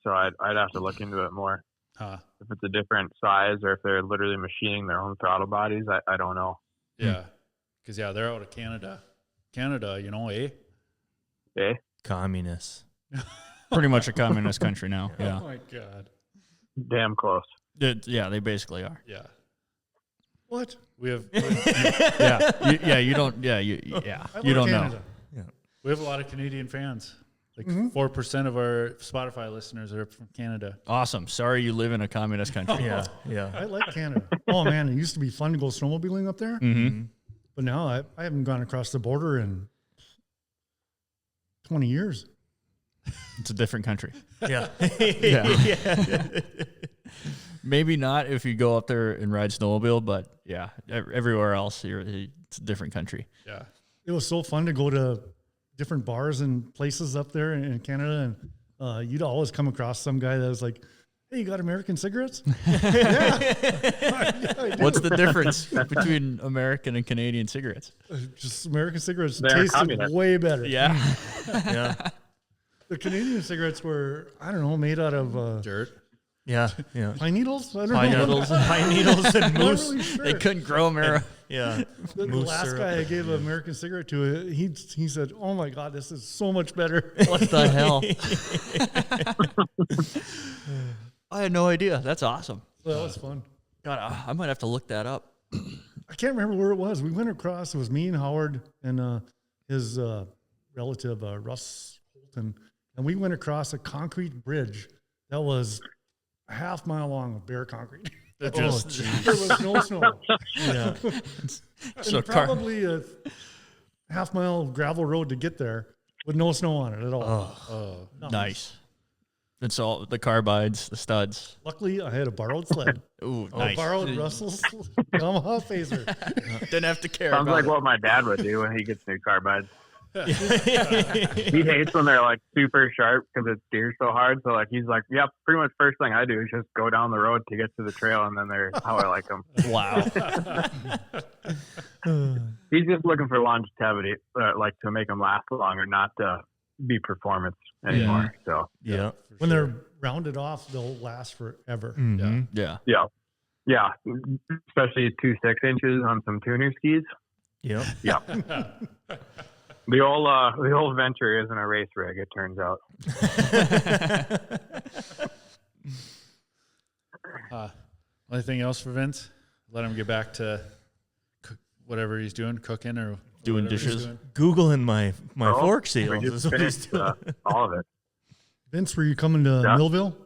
E: So I'd have to look into it more.
A: Huh.
E: If it's a different size or if they're literally machining their own throttle bodies, I don't know.
A: Yeah. Because, they're out of Canada. Canada, eh?
E: Eh?
C: Communists.
B: Pretty much a communist country now. Yeah.
A: Oh, my God.
E: Damn close.
B: Yeah, they basically are.
A: Yeah.
D: What?
A: We have...
B: You don't know.
D: Canada.
A: We have a lot of Canadian fans. Like 4% of our Spotify listeners are from Canada.
B: Awesome. Sorry you live in a communist country.
C: Yeah.
D: I like Canada. Oh, man, it used to be fun to go snowmobiling up there.
B: Mm-hmm.
D: But now I haven't gone across the border in 20 years.
B: It's a different country.
C: Yeah.
B: Yeah. Maybe not if you go up there and ride snowmobile, but yeah, everywhere else, it's a different country.
A: Yeah.
D: It was so fun to go to different bars and places up there in Canada, and you'd always come across some guy that was like, "Hey, you got American cigarettes?"
B: What's the difference between American and Canadian cigarettes?
D: Just American cigarettes
E: They're
D: tasted
E: communist.
D: way better.
B: Yeah.
C: Yeah.
D: The Canadian cigarettes were, I don't know, made out of
A: Dirt.
C: Yeah.
D: pine needles. I don't
C: Pine
D: know.
C: needles and
D: Not
C: moose.
D: really sure.
B: They couldn't grow marijuana.
C: Yeah.
D: The
C: Moose
D: last
C: syrup.
D: guy I gave an American cigarette to, he said, "Oh my God, this is so much better."
B: What the hell? I had no idea. That's awesome.
D: So that was fun.
B: God, I might have to look that up.
D: I can't remember where it was. We went across. It was me and Howard and his relative Russ Holton, and we went across a concrete bridge that was a half mile long of bare concrete.
B: There
D: There was no snow.
C: Yeah.
D: And probably a half mile gravel road to get there with no snow on it at all.
B: Oh, nice. It's all the carbides, the studs.
D: Luckily, I had a borrowed sled.
B: Ooh,
D: A
B: nice.
D: borrowed Russell's Yamaha Phaser.
B: Didn't have to care
E: Sounds
B: about
E: like
B: it.
E: what my dad would do when he gets new carbides. He hates when they're like super sharp because it steers so hard. So like he's like, yeah, pretty much first thing I do is just go down the road to get to the trail, and then they're how I like them.
B: Wow.
E: He's just looking for longevity, like to make them last longer, not to be performance anymore. So
C: Yeah.
D: When they're rounded off, they'll last forever.
C: Mhm.
B: Yeah.
E: yeah, especially 2 6-inches on some tuner skis.
C: Yep.
E: Yeah. The old Venture isn't a race rig, it turns out.
A: Anything else for Vince? Let him get back to whatever he's doing, cooking or
B: Doing
A: whatever he's
B: dishes.
A: doing.
C: Googling my
E: Oh,
C: fork
E: we
C: seals
E: just
C: is what he's
E: finished,
C: doing.
E: all of it.
D: Vince, were you coming to
E: Yeah.
D: Millville?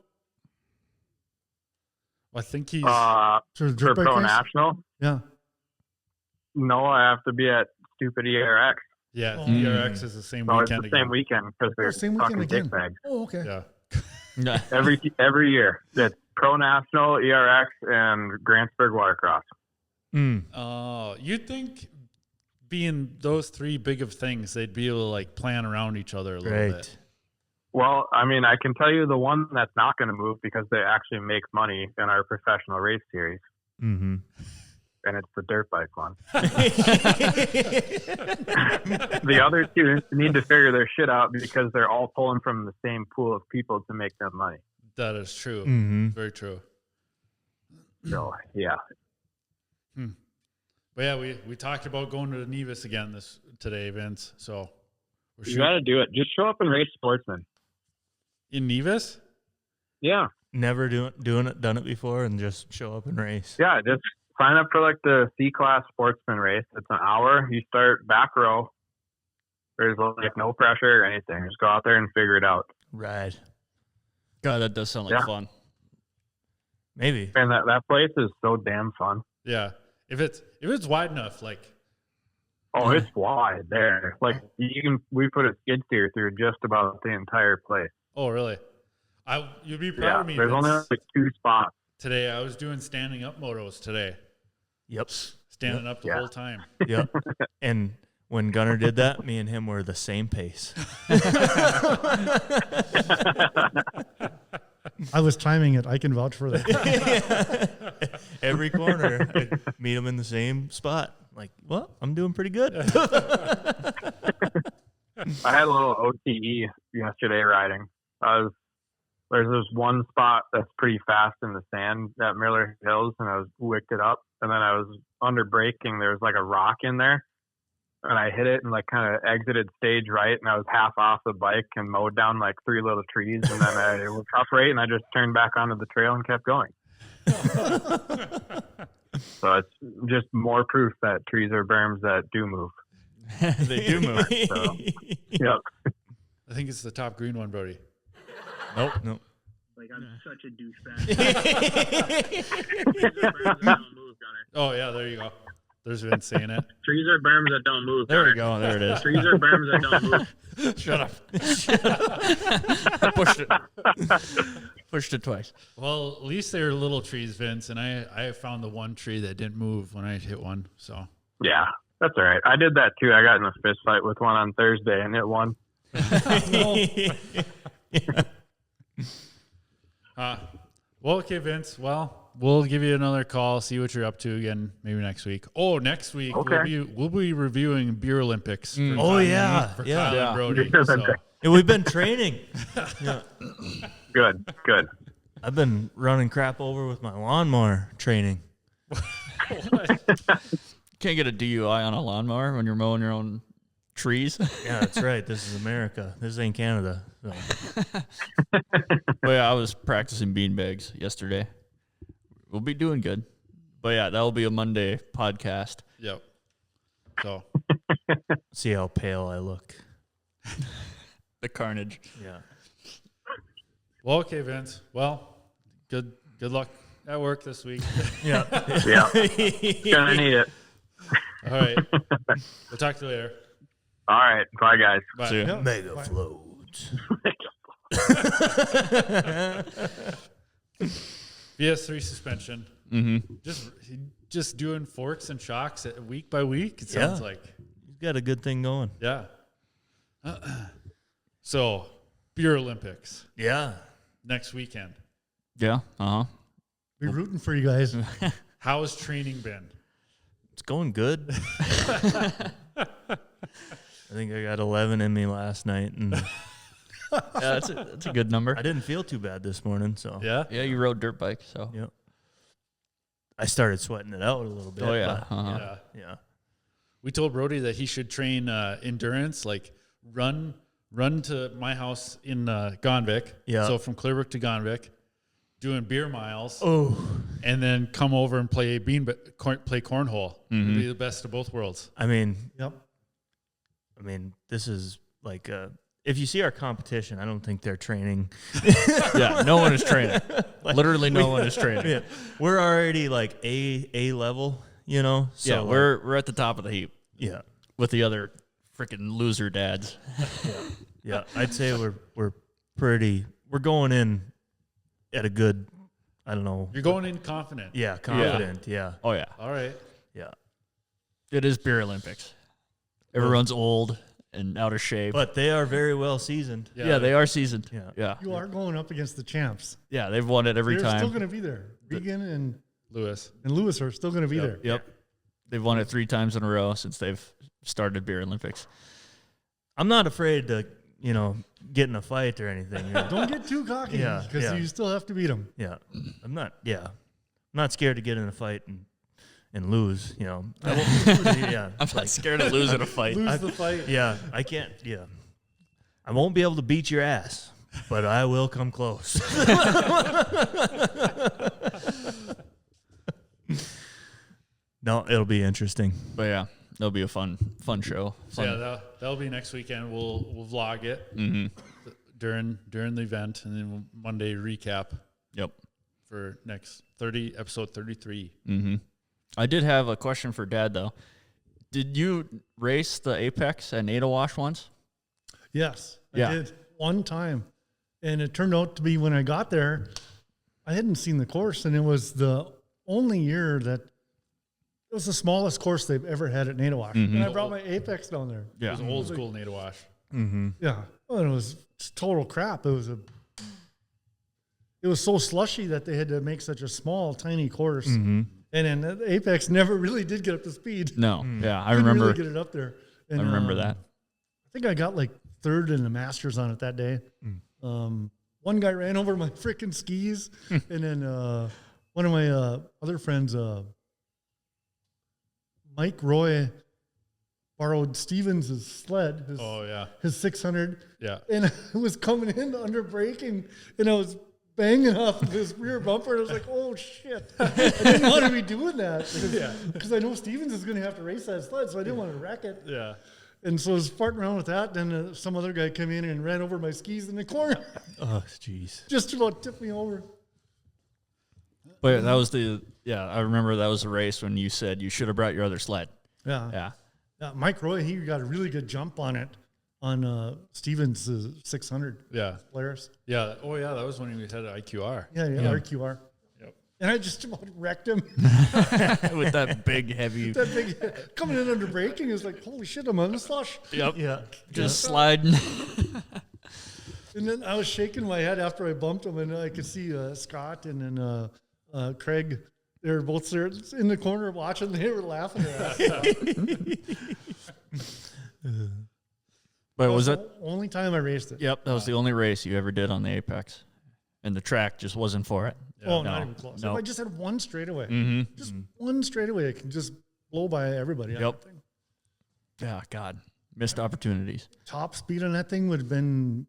A: Well, I think he's
D: For the
E: For
D: dirt bike
E: Pro
D: race?
E: National,
D: Yeah.
E: no, I have to be at stupid ERX.
A: yeah.
D: Oh.
A: ERX is the same
E: So it's
A: weekend
E: the
A: again.
E: same weekend because they're
D: same weekend
E: talking
D: again.
E: dick bags.
D: Oh, okay.
A: Yeah.
B: Yeah.
E: Every year. It's Pro National, ERX, and Grantsburg Watercross.
A: You'd think being those three big of things, they'd be able to like plan around each other a little
C: Right.
A: bit.
E: Well, I mean, I can tell you the one that's not going to move because they actually make money in our professional race series,
C: Mm-hmm.
E: and it's the dirt bike one. The other two need to figure their shit out because they're all pulling from the same pool of people to make them money.
A: That is true.
C: Mm-hmm.
A: Very true.
E: So, yeah.
A: But yeah, we talked about going to the Nevis again today, Vince. So we're
E: You got to do it. Just show up and race Sportsman.
A: In Nevis?
E: Yeah.
C: Never done it before, and just show up and race.
E: Yeah, just sign up for like the C-Class Sportsman race. It's an hour. You start back row. There's like no pressure or anything. Just go out there and figure it out.
C: Right.
B: God, that does sound like
E: Yeah.
B: fun.
C: Maybe.
E: And that place is so damn fun.
A: Yeah. If it's wide enough, like,
E: Oh, it's wide there. Like we put a skid steer through just about the entire place.
A: oh, really? You'd be proud
E: Yeah,
A: of me.
E: there's
A: Vince.
E: only like 2 spots.
A: Today, I was doing standing up motos today.
C: Yep.
A: Standing up the
E: Yeah.
A: whole time.
C: Yep. And when Gunnar did that, me and him were the same pace.
D: I was timing it. I can vouch for that.
C: Every corner, I meet him in the same spot. Like, well, I'm doing pretty good.
E: I had a little OTE yesterday riding. There's this one spot that's pretty fast in the sand at Miller Hills, and I was wicked it up. And then I was under braking. There was like a rock in there, and I hit it and like kind of exited stage right, and I was half off the bike and mowed down like 3 little trees, and then I was off right, and I just turned back onto the trail and kept going. So it's just more proof that trees are berms that do move.
B: They do move.
E: So, yep.
A: I think it's the top green one, Brody.
C: Nope.
E: Like I'm such a douchebag.
A: Oh, yeah, there you go. There's Vince saying it.
E: Trees are berms that don't move.
B: There we go. There it is.
E: Trees are berms that don't move.
B: Shut up. Pushed it twice.
A: Well, at least they were little trees, Vince, and I found the one tree that didn't move when I hit one. So
E: Yeah, that's all right. I did that too. I got in a fist fight with one on Thursday and it won.
A: Well, okay, Vince. Well, we'll give you another call, see what you're up to again, maybe next week. Oh, next week
E: Okay.
A: we'll be reviewing Beer Olympics. For
C: Oh,
A: Kyle-
C: yeah.
A: for
C: Yeah.
A: Kyle
B: Yeah.
A: and Brody.
E: Beer
A: So,
E: Olympics.
C: And we've been training. Yeah.
E: Good.
C: I've been running crap over with my lawnmower training.
B: Can't get a DUI on a lawnmower when you're mowing your own trees.
C: Yeah, that's right. This is America. This ain't Canada. So.
B: But yeah, I was practicing beanbags yesterday. We'll be doing good. But yeah, that'll be a Monday podcast.
A: yep. So
C: See how pale I look.
B: The carnage.
C: Yeah.
A: well, okay, Vince. Well, good luck at work this week.
C: Yeah.
E: Yeah. Gonna need it.
A: All right. We'll talk to you later.
E: All right. Bye, guys.
A: Bye.
B: See ya.
C: Mega floats.
A: VS3 suspension.
B: Mm-hmm.
A: Just doing forks and shocks week by week. It sounds
C: Yeah.
A: like.
C: You've got a good thing going.
A: Yeah. So, Beer Olympics
C: Yeah.
A: next weekend.
B: Yeah. Uh-huh.
D: We're rooting for you guys.
A: How has training been?
C: It's going good. I think I got 11 in me last night, and
B: Yeah, that's a good number.
C: I didn't feel too bad this morning. So
A: Yeah.
B: Yeah, you rode dirt bike, so.
C: Yep. I started sweating it out a little bit.
B: Oh, yeah.
C: but
B: Uh-huh.
A: Yeah.
C: yeah.
A: We told Brody that he should train endurance, like run to my house in Gonvick.
C: Yeah.
A: So from Clearwater to Gonvick, doing beer miles,
C: Oh.
A: and then come over and play play cornhole.
B: Mm-hmm.
A: It'd be the best of both worlds.
C: I mean,
D: Yep.
C: this is like if you see our competition, I don't think they're training.
B: Yeah, no one is training. Literally no one is training.
C: Yeah. We're already like A level, you know. So
B: Yeah, we're at the top of the heap
C: yeah.
B: with the other freaking loser dads.
C: Yeah, I'd say we're going in at a good, I don't know.
A: You're going in confident.
C: Yeah, confident. Yeah.
B: Oh, yeah.
A: All right.
C: Yeah.
B: It is Beer Olympics. Everyone's old and out of shape.
C: But they are very well seasoned.
B: yeah, they are seasoned.
C: Yeah.
B: Yeah.
D: You are going up against the champs.
B: Yeah, they've won it every
D: They're
B: time.
D: still going to be there. Regan and
A: Lewis.
D: Lewis are still going to be there.
B: Yep. They've won it 3 times in a row since they've started Beer Olympics.
C: I'm not afraid to, get in a fight or anything.
D: Don't get too cocky
C: Yeah,
D: because
C: yeah.
D: you still have to beat them.
C: Yeah. I'm not scared to get in a fight and lose, I won't, yeah.
B: I'm not scared of losing a fight.
D: Lose the fight.
C: Yeah, I can't, I won't be able to beat your ass, but I will come close. No, it'll be interesting.
B: But yeah, it'll be a fun show.
A: So
B: Fun.
A: yeah, that'll be next weekend. We'll vlog it during the event, and then Monday recap.
B: Yep.
A: For next episode 33.
B: Mm-hmm. I did have a question for Dad though. Did you race the Apex at Nadawash once?
D: Yes,
B: Yeah.
D: I did one time. And it turned out to be when I got there, I hadn't seen the course, and it was the only year that it was the smallest course they've ever had at Nadawash.
B: Mm-hmm.
D: And I brought my Apex down there.
A: It was old school Nadawash.
C: Mm-hmm.
D: Yeah. Well, and it was just total crap. It was so slushy that they had to make such a small, tiny course.
C: Mm-hmm.
D: And then the Apex never really did get up to speed.
B: No. Yeah, I
D: Couldn't
B: remember.
D: really get it up there. And,
B: I remember that.
D: I think I got like third in the Masters on it that day. One guy ran over my freaking skis, and then one of my other friends, Mike Roy, borrowed Stevens' sled. His 600.
A: Yeah.
D: And I was coming in under braking, and I was banging off of his rear bumper, and I was like, "Oh shit!" I didn't want to be doing that because I know Stevens is going to have to race that sled, so I didn't want to wreck it.
A: Yeah.
D: And so I was farting around with that. Then some other guy came in and ran over my skis in the corner,
C: Oh, jeez.
D: just about tipped me over.
B: But that was I remember that was the race when you said you should have brought your other sled.
D: Yeah.
B: Yeah.
D: Mike Roy, he got a really good jump on it on Stevens' 600
A: Yeah.
D: Polaris.
A: Yeah. Oh, yeah. That was when we had IQR.
D: Yeah, RQR.
A: Yep.
D: And I just about wrecked him.
B: With that big, heavy.
D: That big coming in under braking, it was like, holy shit, I'm on the slush.
B: Yep.
C: Yeah.
B: Just sliding.
D: And then I was shaking my head after I bumped him, and I could see Scott and then Craig. They were both there in the corner watching. They were laughing at us.
B: But was
D: the
B: that?
D: only time I raced it?
B: Yep, that was the only race you ever did on the Apex, and the track just wasn't for it.
D: Oh,
B: No,
D: not even close.
B: no.
D: If I just had one straightaway,
B: Mm-hmm.
D: just one straightaway, I can just blow by everybody. On
B: Yep.
D: that thing.
B: Yeah, God, missed opportunities.
D: Top speed on that thing would have been,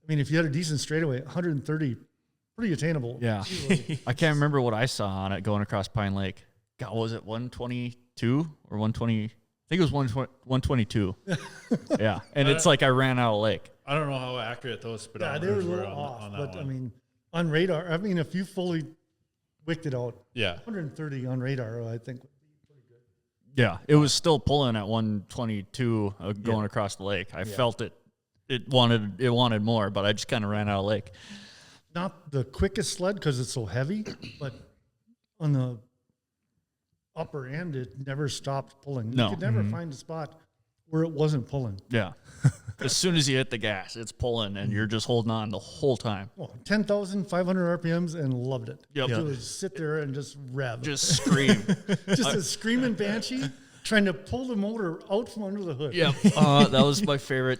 D: I mean, if you had a decent straightaway, 130, pretty attainable.
B: Yeah, I can't remember what I saw on it going across Pine Lake. God, was it 122 or 120? I think it was 122. Yeah, and it's like I ran out of lake.
A: I don't know how accurate those speedometers
D: Yeah, they were a little
A: on,
D: off,
A: on that
D: but
A: one.
D: I mean, on radar, I mean, if you fully wicked it out,
A: Yeah.
D: 130 on radar, I think.
B: Yeah, it was still pulling at 122 going across the lake. I felt it. It wanted more, but I just kind of ran out of lake.
D: Not the quickest sled because it's so heavy, but on the upper end, it never stopped pulling.
B: No.
D: You could never find a spot where it wasn't pulling.
B: Yeah, as soon as you hit the gas, it's pulling, and you're just holding on the whole time.
D: Oh, 10,500 RPMs and loved it.
B: Yep.
D: To sit there and just rev.
B: Just scream.
D: Just a screaming banshee trying to pull the motor out from under the hood.
B: Yep. That was my favorite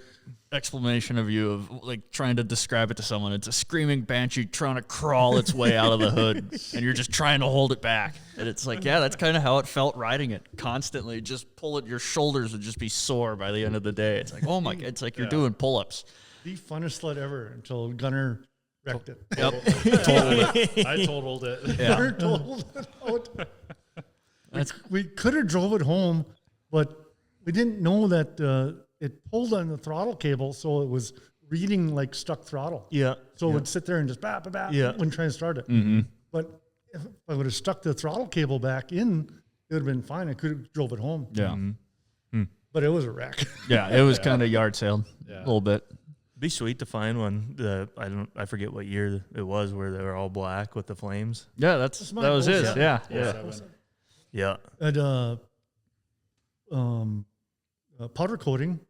B: explanation of you, of like trying to describe it to someone. It's a screaming banshee trying to crawl its way out of the hood, and you're just trying to hold it back. And it's like, yeah, that's kind of how it felt riding it constantly. Just pull it, your shoulders would just be sore by the end of the day. It's like, oh my, it's like you're doing pull-ups.
D: The funnest sled ever until Gunner wrecked it.
B: Yep.
A: I totaled it.
D: Gunner totaled it out. We could have drove it home, but we didn't know that it pulled on the throttle cable, so it was reading like stuck throttle.
C: Yeah.
D: So it would sit there and just bap, bap, bap when trying to start it.
B: Mm-hmm.
D: But if I would have stuck the throttle cable back in, it would have been fine. I could have drove it home.
B: Yeah.
D: But it was a wreck.
B: Yeah, it was kind of yard sailed a little bit.
C: Be sweet to find one. I forget what year it was where they were all black with the flames.
B: Yeah, that was his. Yeah.
C: Yeah.
D: And powder coating.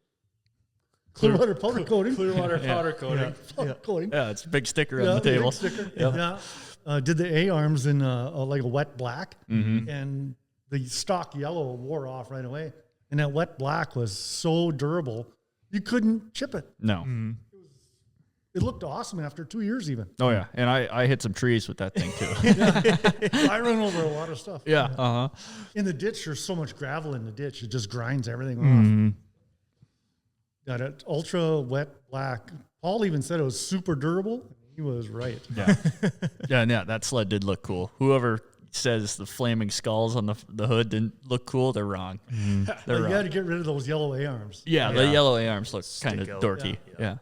D: Clearwater powder coating.
A: Clearwater powder coating.
D: Powder coating.
B: Yeah, it's a big sticker on
D: Yeah,
B: the table.
D: big sticker. Yeah. Did the A-arms in like a wet black, and the stock yellow wore off right away. And that wet black was so durable, you couldn't chip it.
B: No.
D: It looked awesome after 2 years even.
B: Oh, yeah. And I hit some trees with that thing, too.
D: I run over a lot of stuff.
B: Yeah. Uh-huh. In
D: In the ditch, there's so much gravel in the ditch, it just grinds everything off. got it ultra wet black. Paul even said it was super durable. He was right.
B: Yeah. Yeah, that sled did look cool. Whoever says the flaming skulls on the hood didn't look cool, they're wrong. They're
D: You
B: wrong.
D: got to get rid of those yellow A-arms.
B: Yeah, the yellow A-arms look kind of
C: Stick out.
B: dorky. Yeah.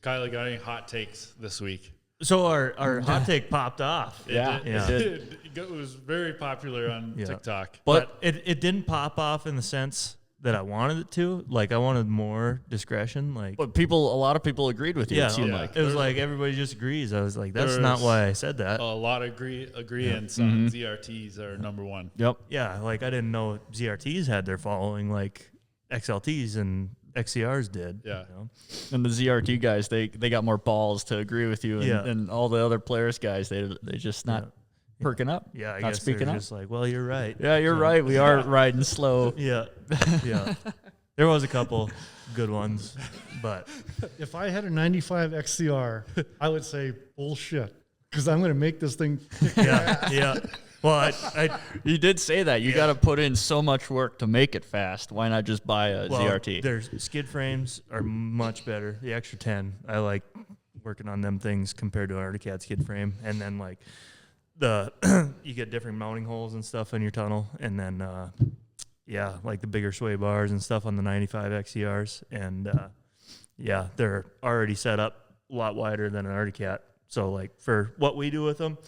A: Kylie, got any hot takes this week?
C: So our hot take popped off.
B: Yeah.
C: Yeah.
A: It was very popular on
C: Yeah.
A: TikTok.
C: But it didn't pop off in the sense that I wanted it to. Like, I wanted more discretion. Like,
B: But a lot of people agreed with you,
C: yeah,
B: it seemed
A: yeah.
B: like.
C: it was like everybody just agrees. I was like, that's
A: There's
C: not why I said that.
A: A lot of agreeance on ZRTs are number one.
B: Yep.
C: Yeah, like I didn't know ZRTs had their following like XLTs and XCRs did.
A: Yeah.
C: You know?
B: And the ZRT guys, they got more balls to agree with you, and,
C: Yeah.
B: and all the other players guys, they just not perking up.
C: Yeah, I
B: not
C: guess
B: speaking
C: they're
B: up.
C: just like, well, you're right.
B: Yeah, you're right. We are riding slow.
C: Yeah, yeah. There was a couple good ones, but
D: If I had a 95 XCR, I would say bullshit because I'm going to make this thing.
C: yeah, yeah. Well, I
B: You did say that. You got to put in so much work to make it fast. Why not just buy a
C: well,
B: ZRT?
C: their skid frames are much better. The extra 10, I like working on them things compared to an Arctic skid frame. And then like you get different mounting holes and stuff in your tunnel, and then yeah, like the bigger sway bars and stuff on the 95 XCRs, and yeah, they're already set up a lot wider than an Arctic. So like for what we do with them,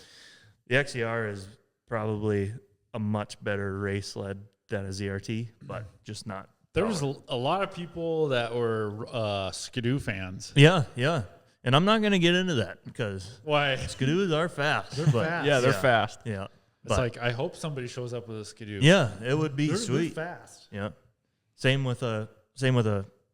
C: the XCR is probably a much better race sled than a ZRT, but just not.
A: There was a lot of people that were Skidoo fans.
C: Yeah, yeah. And I'm not going to get into that because
A: Why?
C: Skidoos are fast.
D: They're
C: but-
D: fast.
B: Yeah, they're
C: Yeah.
B: fast.
C: Yeah.
A: It's
C: But-
A: like I hope somebody shows up with a Skidoo.
C: yeah, it would be
D: They're
C: sweet.
D: fast.
C: Yeah. Same with a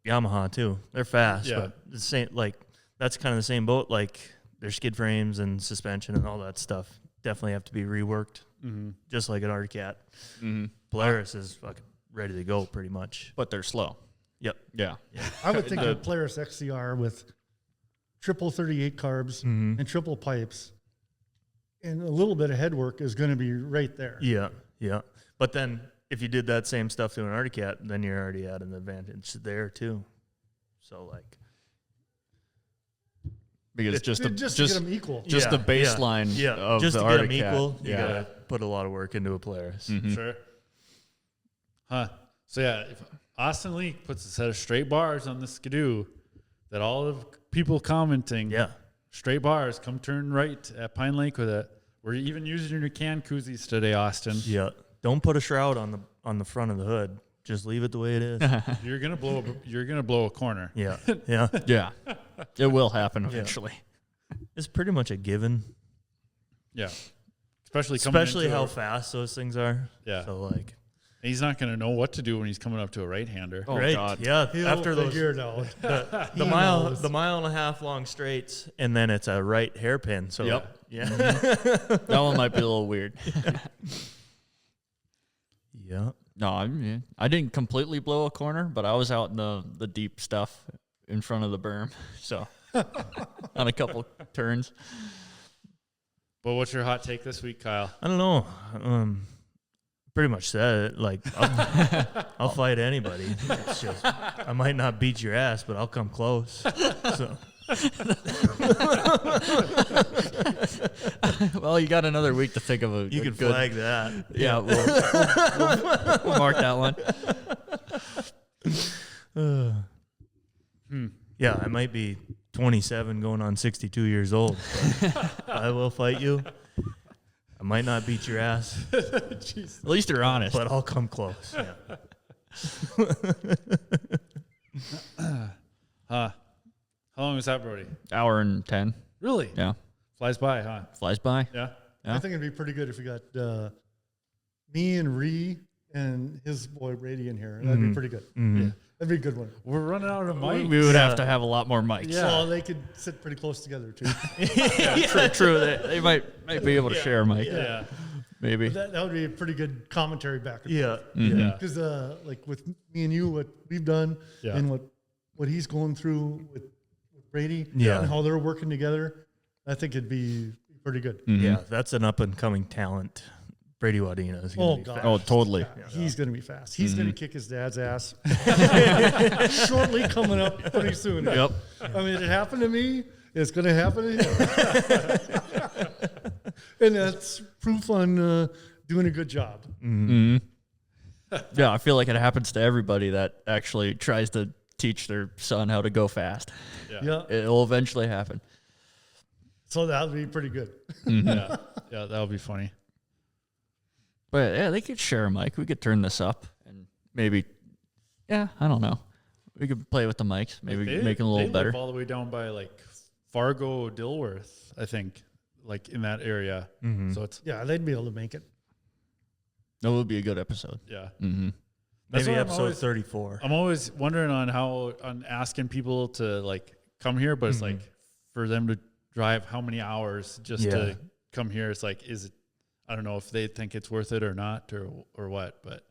C: Yamaha too. They're fast,
A: Yeah.
C: but the same, like that's kind of the same boat. Like their skid frames and suspension and all that stuff definitely have to be reworked, just like an Arctic. Polaris is fucking ready to go, pretty much.
B: But they're slow.
C: Yep.
B: Yeah.
D: I would think a Polaris XCR with triple 38 carbs and triple pipes and a little bit of headwork is going to be right there.
C: Yeah, yeah. But then if you did that same stuff to an Arctic, then you're already at an advantage there too. So like,
B: Because
D: just to get them equal.
B: just the baseline
C: yeah.
B: of
C: just
B: the
C: to get them
B: Arctic Cat.
C: equal, you
B: Yeah.
C: gotta put a lot of work into a Polaris.
A: Sure. Huh. So yeah, if Austin Leak puts a set of straight bars on the Skidoo, that all of people commenting,
C: Yeah,
A: straight bars, come turn right at Pine Lake with it. We're even using your can koozies today, Austin.
C: yeah. Don't put a shroud on the front of the hood. Just leave it the way it is.
A: You're gonna blow a corner.
C: Yeah, yeah.
B: Yeah. It will happen eventually.
C: It's pretty much a given,
A: Yeah. Especially
C: how fast those things are.
A: Yeah.
C: So like,
A: he's not gonna know what to do when he's coming up to a right-hander.
B: Oh,
C: right?
B: God.
C: Yeah.
D: He'll
C: After those
D: figure it out.
C: the
D: He
C: mile
D: knows.
C: the mile and a half long straights, and then it's a right hairpin. So
B: Yep.
C: yeah,
B: That one might be a little weird.
C: yeah.
B: No, I didn't completely blow a corner, but I was out in the deep stuff in front of the berm. So on a couple turns.
A: But what's your hot take this week, Kyle?
C: I don't know. Pretty much said it. Like, I'll fight anybody. It's just, I might not beat your ass, but I'll come close. So
B: Well, you got another week to think of
C: you
B: a
C: can
B: good,
C: flag that.
B: Yeah, we'll mark that one.
C: Yeah, I might be 27 going on 62 years old. But I will fight you. I might not beat your ass,
B: At least you're honest.
C: but I'll come close. Yeah.
A: How long was that, Brody?
B: Hour and 10.
A: Really?
B: Yeah.
A: Flies by, huh?
B: Flies by.
A: Yeah.
B: Yeah.
D: I think it'd be pretty good if we got me and Ree and his boy Brady in here. That'd be pretty good. Yeah, that'd be a good one.
A: We're running out of mics.
B: We would have to have a lot more mics.
A: Yeah.
D: Well, they could sit pretty close together too.
B: True. They might be able to share a mic.
A: Yeah.
B: Maybe.
D: that would be a pretty good commentary back and forth.
C: Yeah.
A: Yeah.
D: Because like with me and you, what we've done
A: Yeah.
D: and what he's going through with Brady
C: Yeah.
D: and how they're working together, I think it'd be pretty good.
C: Yeah, that's an up and coming talent Brady Wadena is
D: Oh,
C: going to be
D: God.
C: fast.
B: Oh, totally.
D: Yeah, he's going to be fast. He's going to kick his dad's ass. Shortly coming up pretty soon.
B: Yep.
D: I mean, it happened to me. It's going to happen to him. And that's proof on doing a good job.
B: Mm-hmm. Yeah, I feel like it happens to everybody that actually tries to teach their son how to go fast.
D: Yeah.
B: It'll eventually happen.
D: So that would be pretty good.
A: Yeah, that would be funny.
B: But yeah, they could share a mic. We could turn this up and maybe, I don't know. We could play with the mics, maybe make them a little better.
A: Live all the way down by like Fargo, Dilworth, I think, like in that area.
C: Mm-hmm.
A: So it's
D: They'd be able to make it.
B: That would be a good episode.
A: yeah.
B: Mm-hmm.
A: That's
C: Maybe
A: what I'm
C: episode
A: always-
C: 34.
A: I'm always wondering on asking people to like come here, but it's like for them to drive how many hours just to come here. It's like, is it? I don't know if they think it's worth it or not, or what. But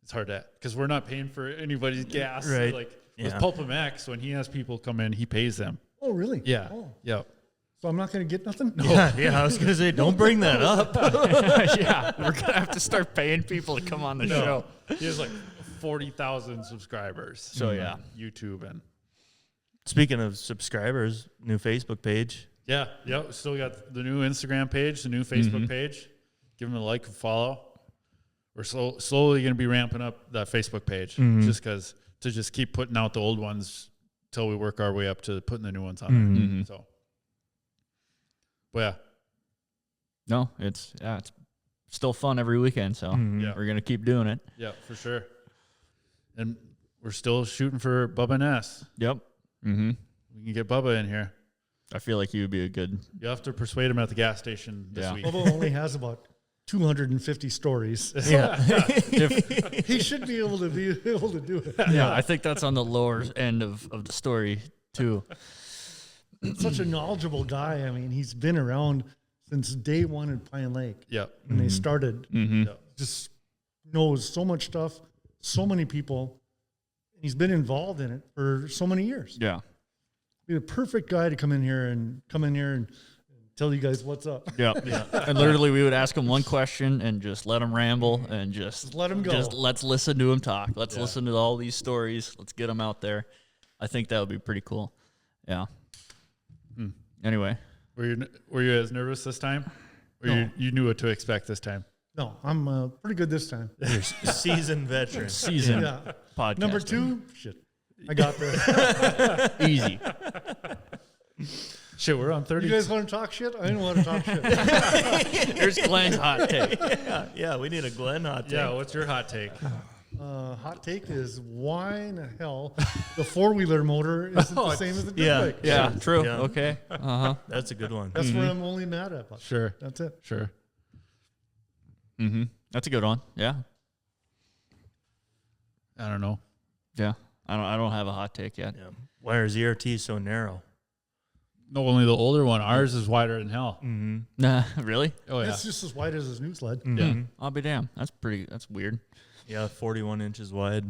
A: it's hard to because we're not paying for anybody's gas.
C: Right.
A: Like with Pulp MX, when he has people come in, he pays them.
D: Oh, really?
A: Yeah.
D: Oh.
A: Yeah.
D: So I'm not going to get nothing? No.
C: Yeah, I was going to say, don't bring that up.
B: Yeah, we're going to have to start paying people to come on the show.
A: He has like 40,000 subscribers.
B: So, yeah.
A: YouTube and
C: Speaking of subscribers, new Facebook page.
A: yeah. Still got the new Instagram page, the new Facebook page. Give them a like and follow. We're slowly going to be ramping up that Facebook page just because to just keep putting out the old ones till we work our way up to putting the new ones on there. So, but yeah.
B: No, it's still fun every weekend, so
A: Yeah.
B: we're going to keep doing it.
A: Yeah, for sure. And we're still shooting for Bubba and S.
B: Yep. Mm-hmm.
A: We can get Bubba in here.
B: I feel like he would be a good...
A: You have to persuade him at the gas station this
B: Yeah.
A: week.
D: Bubba only has about 250 stories.
C: Yeah.
D: He should be able to do it.
B: Yeah, I think that's on the lower end of the story, too.
D: Such a knowledgeable guy. I mean, he's been around since day one in Pine Lake
A: Yep.
D: when they started.
B: Mm-hmm.
A: Yep.
D: Just knows so much stuff, so many people. He's been involved in it for so many years.
B: Yeah.
D: Be the perfect guy to come in here and tell you guys what's up.
B: Yeah. And literally, we would ask him one question and just let him ramble and just
D: Let him go.
B: Just let's listen to him talk. Let's listen to all these stories. Let's get him out there. I think that would be pretty cool. Yeah. Anyway.
A: Were you as nervous this time? Or
D: No.
A: you knew what to expect this time?
D: No, I'm pretty good this time.
C: You're a seasoned veteran.
B: Season
D: Yeah.
B: podcast.
D: Number 2, shit. I got this.
B: Easy.
A: Shit, we're on 30.
D: You guys want to talk shit? I didn't want to talk shit.
B: Here's Glenn's hot take.
C: Yeah, we need a Glen hot take.
A: Yeah, what's your hot take?
D: Hot take is why in the hell the 4-wheeler motor isn't the same as the dirt bike?
B: Yeah, true.
C: Yeah.
B: Okay. Uh-huh.
C: That's a good one.
D: That's where I'm only mad at. But
A: Sure.
D: that's it.
A: Sure.
B: Mm-hmm. That's a good one. Yeah.
A: I don't know.
B: Yeah. I don't have a hot take yet.
C: Yeah. Why are ZRTs so narrow?
A: No, only the older one. Ours is wider than hell.
C: Mm-hmm.
B: Nah, really?
A: Oh, yeah.
D: It's just as wide as his new sled.
A: Yeah.
B: I'll be damned. That's weird.
C: Yeah, 41 inches wide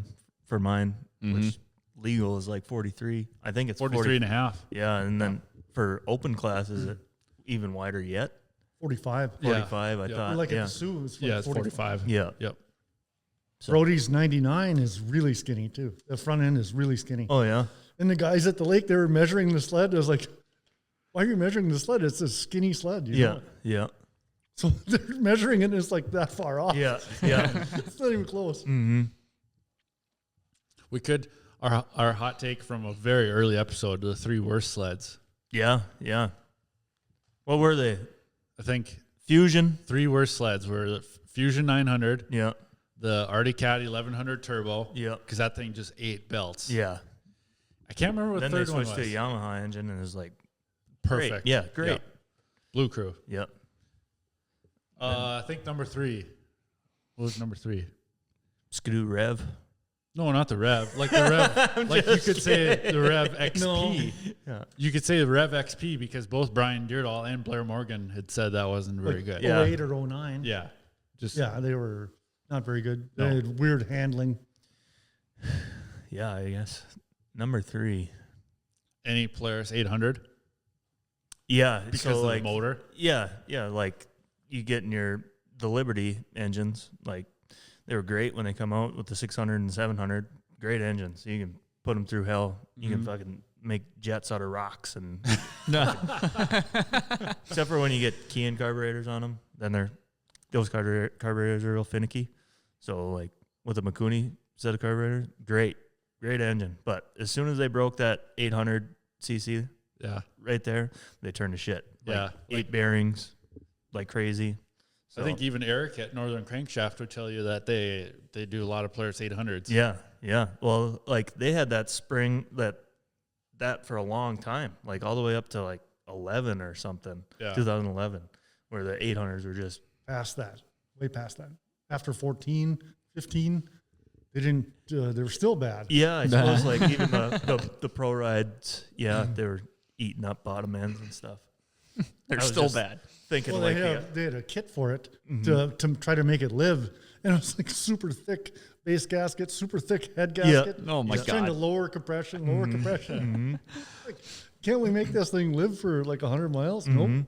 C: for mine, which legal is like 43. I think it's
A: 43 and a half.
C: Yeah, and then for open class, is it even wider yet?
D: 45.
C: 45, I
A: Yeah.
C: thought.
D: Like
C: yeah.
D: at the Sioux, it's
A: Yeah, it's 45.
C: Yeah.
A: Yep.
D: Brody's 99 is really skinny too. The front end is really skinny.
C: Oh, yeah.
D: And the guys at the lake, they were measuring the sled. I was like, why are you measuring the sled? It's a skinny sled. You know?
C: Yeah.
D: So they're measuring it and it's like that far off.
C: Yeah. Yeah.
D: It's not even close.
C: Mm-hmm.
A: We could, our hot take from a very early episode, the 3 worst sleds.
C: Yeah. Yeah. What were they?
A: I think
C: Fusion?
A: 3 worst sleds were the Fusion 900,
C: Yeah.
A: the Arctic Cat 1100 Turbo.
C: Yeah.
A: Because that thing just ate belts.
C: Yeah.
A: I can't remember what
C: Then
A: the
C: they
A: third one
C: switched
A: was.
C: to a Yamaha engine and it was like,
A: Perfect.
C: great. Yeah, great.
A: Yep. Blue Crew.
C: Yep.
A: I think number 3. What was number 3?
C: Skidoo Rev.
A: No, not the Rev. Like the Rev. Like you could say the Rev XP.
C: Yeah.
A: You could say the Rev XP because both Brian Dyrdahl and Blair Morgan had said that wasn't very good.
C: Yeah.
D: 08 or 09.
A: Yeah. Just
D: Yeah, they were not very good.
A: No.
D: They had weird handling.
C: Yeah, I guess. Number 3.
A: any Polaris 800
C: Yeah.
A: because
C: so
A: of
C: like,
A: the motor.
C: Yeah. Yeah. Like you get in your the Liberty engines, like they were great when they come out with the 600 and 700. Great engines. You can put them through hell. You can fucking make jets out of rocks and except for when you get Kean carburetors on them, then those carburetors are real finicky. So like with a Mikuni set of carburetors, great engine. But as soon as they broke that 800 cc, right there, they turned to shit. Like 8 bearings, like crazy. So.
A: I think even Eric at Northern Crankshaft would tell you that they do a lot of Polaris 800s.
C: Yeah. Well, like they had that spring that for a long time, like all the way up to like 11 or something, 2011, where the 800s were just
D: past that, way past that. After 14, 15, they didn't. They were still bad.
C: Yeah, I suppose like even the pro rides, they were eating up bottom ends and stuff.
B: They're still bad.
C: Thinking
D: they had a kit for it to try to make it live, and it was like super thick base gasket, super thick head gasket.
B: Oh my
D: God! Trying to lower compression. Like, can't we make this thing live for like 100 miles? Nope.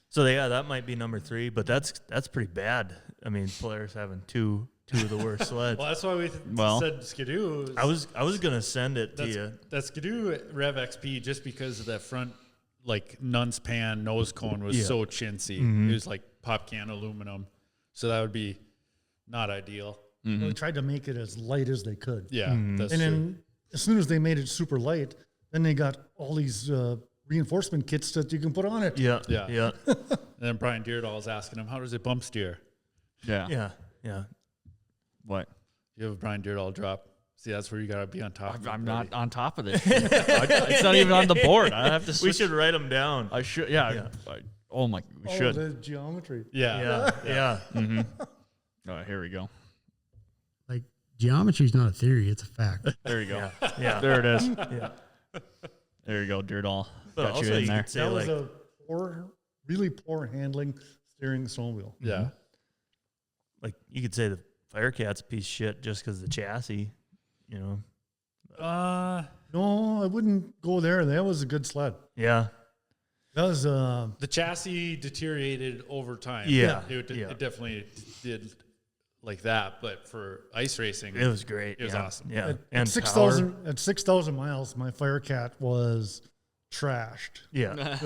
C: So that might be number 3, but that's pretty bad. I mean, Polaris having two of the worst sleds.
A: Well, that's why we said Skidoo.
C: I was gonna send it to you.
A: That Skidoo Rev XP, just because of that front, like nun's pan nose cone was so chintzy. It was like pop can aluminum, so that would be not ideal.
D: Well, they tried to make it as light as they could.
A: Yeah, that's
D: and
A: true.
D: then as soon as they made it super light, then they got all these reinforcement kits that you can put on it.
C: Yeah.
A: And then Brian Dyrdahl is asking him, how does it bump steer?
C: Yeah.
B: What?
A: You have a Brian Dyrdahl drop. See, that's where you got to be on top of it.
B: I'm not on top of this. It's not even on the board. I have to switch.
C: We should write them down.
B: I should. Yeah. We should.
D: The geometry.
A: Yeah.
B: Oh, here we go.
F: Like, geometry is not a theory; it's a fact.
B: There you go.
C: Yeah.
B: There it is.
C: Yeah.
B: There you go, Dyrdahl.
C: But
B: Got
C: also
B: you in
C: you
B: there.
C: could say
D: That was
C: like,
D: a really poor handling steering the snowmobile.
A: Yeah.
C: like you could say the Firecat's a piece of shit just because the chassis, you know.
D: No, I wouldn't go there. That was a good sled.
C: Yeah.
D: That was
A: The chassis deteriorated over time.
C: Yeah.
A: It definitely did like that, but for ice racing,
C: It was great.
A: It was awesome.
C: Yeah.
D: at 6,000 miles. My Firecat was trashed.
C: Yeah.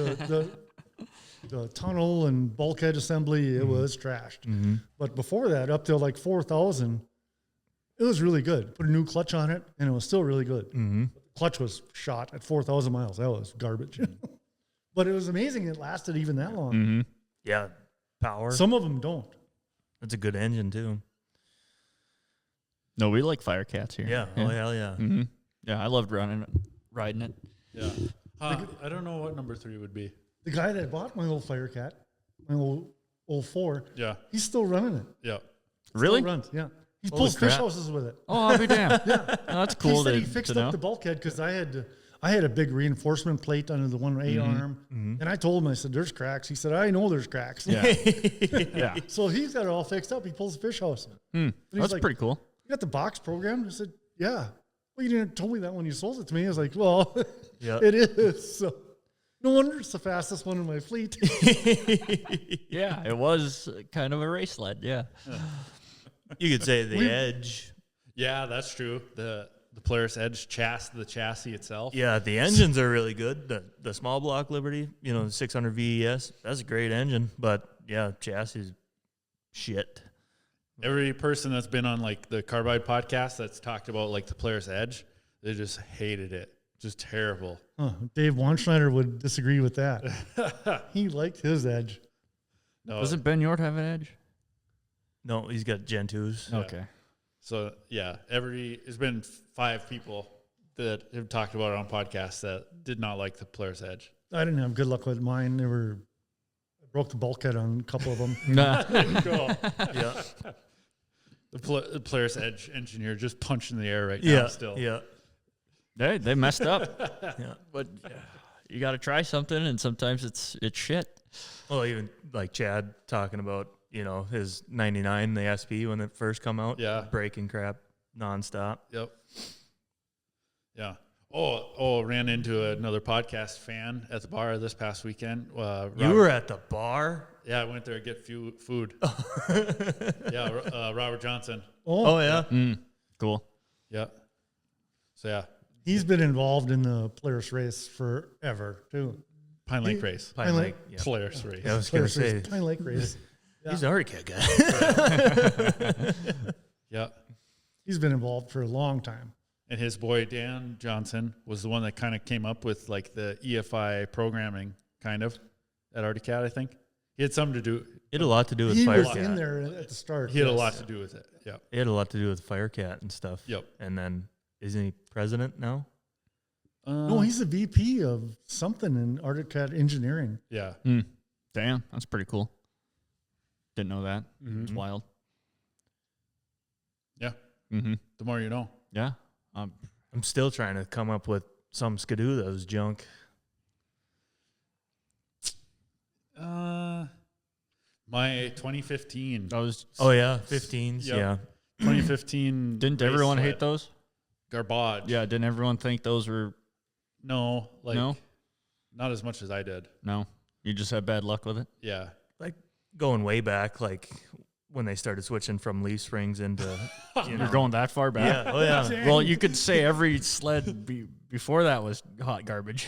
D: The tunnel and bulkhead assembly, it was trashed. But before that, up to like 4,000, it was really good. Put a new clutch on it, and it was still really good. The clutch was shot at 4,000 miles. That was garbage. But it was amazing it lasted even that long.
C: Yeah. Power.
D: Some of them don't.
C: That's a good engine too.
B: No, we like Firecats here.
C: Yeah. Oh hell yeah.
B: Yeah, I loved riding it.
A: Yeah. I don't know what number 3 would be.
D: The guy that bought my old Firecat, my old 04,
A: Yeah.
D: he's still running it.
A: Yeah.
B: Really?
D: Still runs, yeah. He
C: Holy
D: pulls fish
C: crap.
D: houses with it.
B: Oh, I'll be damned.
D: Yeah.
B: Oh, that's cool.
D: He said
B: to,
D: he fixed
B: to
D: up
B: know.
D: the bulkhead because I had a big reinforcement plate under the 1A arm. And I told him, I said, there's cracks. He said, I know there's cracks.
B: Yeah. Yeah.
D: So he's got it all fixed up. He pulls the fish house. And he's
B: That's
D: like,
B: pretty cool.
D: You got the box programmed? I said, yeah. Well, you didn't tell me that when you sold it to me. I was like, well,
C: Yeah.
D: it is. So no wonder it's the fastest one in my fleet.
B: Yeah, it was kind of a race sled. Yeah.
C: You could say the Edge.
A: Yeah, that's true. The Polaris Edge the chassis itself.
C: Yeah, the engines are really good. The small block Liberty, you know, the 600 VES, that's a great engine. But yeah, chassis is shit.
A: Every person that's been on like the Carbide podcast that's talked about like the Polaris Edge, they just hated it. Just terrible.
D: Dave Wanschneider would disagree with that. He liked his Edge.
A: No.
B: Doesn't Ben Yort have an edge?
C: No, he's got Gen 2s.
B: Okay.
A: So yeah, there's been 5 people that have talked about it on podcasts that did not like the Polaris Edge.
D: I didn't have good luck with mine. I broke the bulkhead on a couple of them.
B: Nah.
A: Cool.
C: Yeah.
A: The Polaris Edge engineer just punched in the air right now still.
C: Yeah.
B: They messed up.
C: Yeah.
B: But you got to try something, and sometimes it's shit.
C: Well, even like Chad talking about, you know, his 99, the SP when it first come out.
A: Yeah.
C: Braking crap nonstop.
A: Yep. Yeah. Ran into another podcast fan at the bar this past weekend.
C: You were at the bar?
A: Yeah, I went there to get food. Yeah, Robert Johnson.
C: Oh yeah.
B: Cool.
A: Yeah. So yeah,
D: He's been involved in the Polaris race forever too.
A: Pine Lake race.
D: Pine Lake.
C: Yeah.
A: Polaris race.
C: I was gonna
D: Polaris race,
C: say
D: Pine Lake race.
C: he's an Arcade guy.
A: Yeah.
D: He's been involved for a long time.
A: And his boy Dan Johnson was the one that kind of came up with like the EFI programming kind of at Arcticat, I think. He had something to do.
C: It had a lot to do with
D: He was
C: Firecat.
D: in there at the start.
A: He had a
D: yes.
A: lot to do with it. Yeah.
C: It had a lot to do with Firecat and stuff.
A: Yep.
C: And then isn't he president now?
D: No, he's a VP of something in Arcticat engineering.
A: Yeah.
B: Damn, that's pretty cool. Didn't know that. It's wild.
A: Yeah.
B: Mm-hmm.
A: The more you know.
B: Yeah.
C: I'm still trying to come up with some skidoo that was junk.
A: My 2015.
B: I was.
C: Oh yeah, 15s.
A: Yep.
C: Yeah.
A: 2015.
B: Didn't
A: race
B: everyone hate
A: sweat.
B: those?
A: Garbage.
B: Yeah. Didn't everyone think those were?
A: No. Like,
B: No?
A: Not as much as I did.
B: No. You just had bad luck with it.
A: Yeah.
C: Like going way back, like when they started switching from leaf springs into.
B: You're going that far back.
C: Yeah. Oh yeah.
B: Well, you could say every sled before that was hot garbage.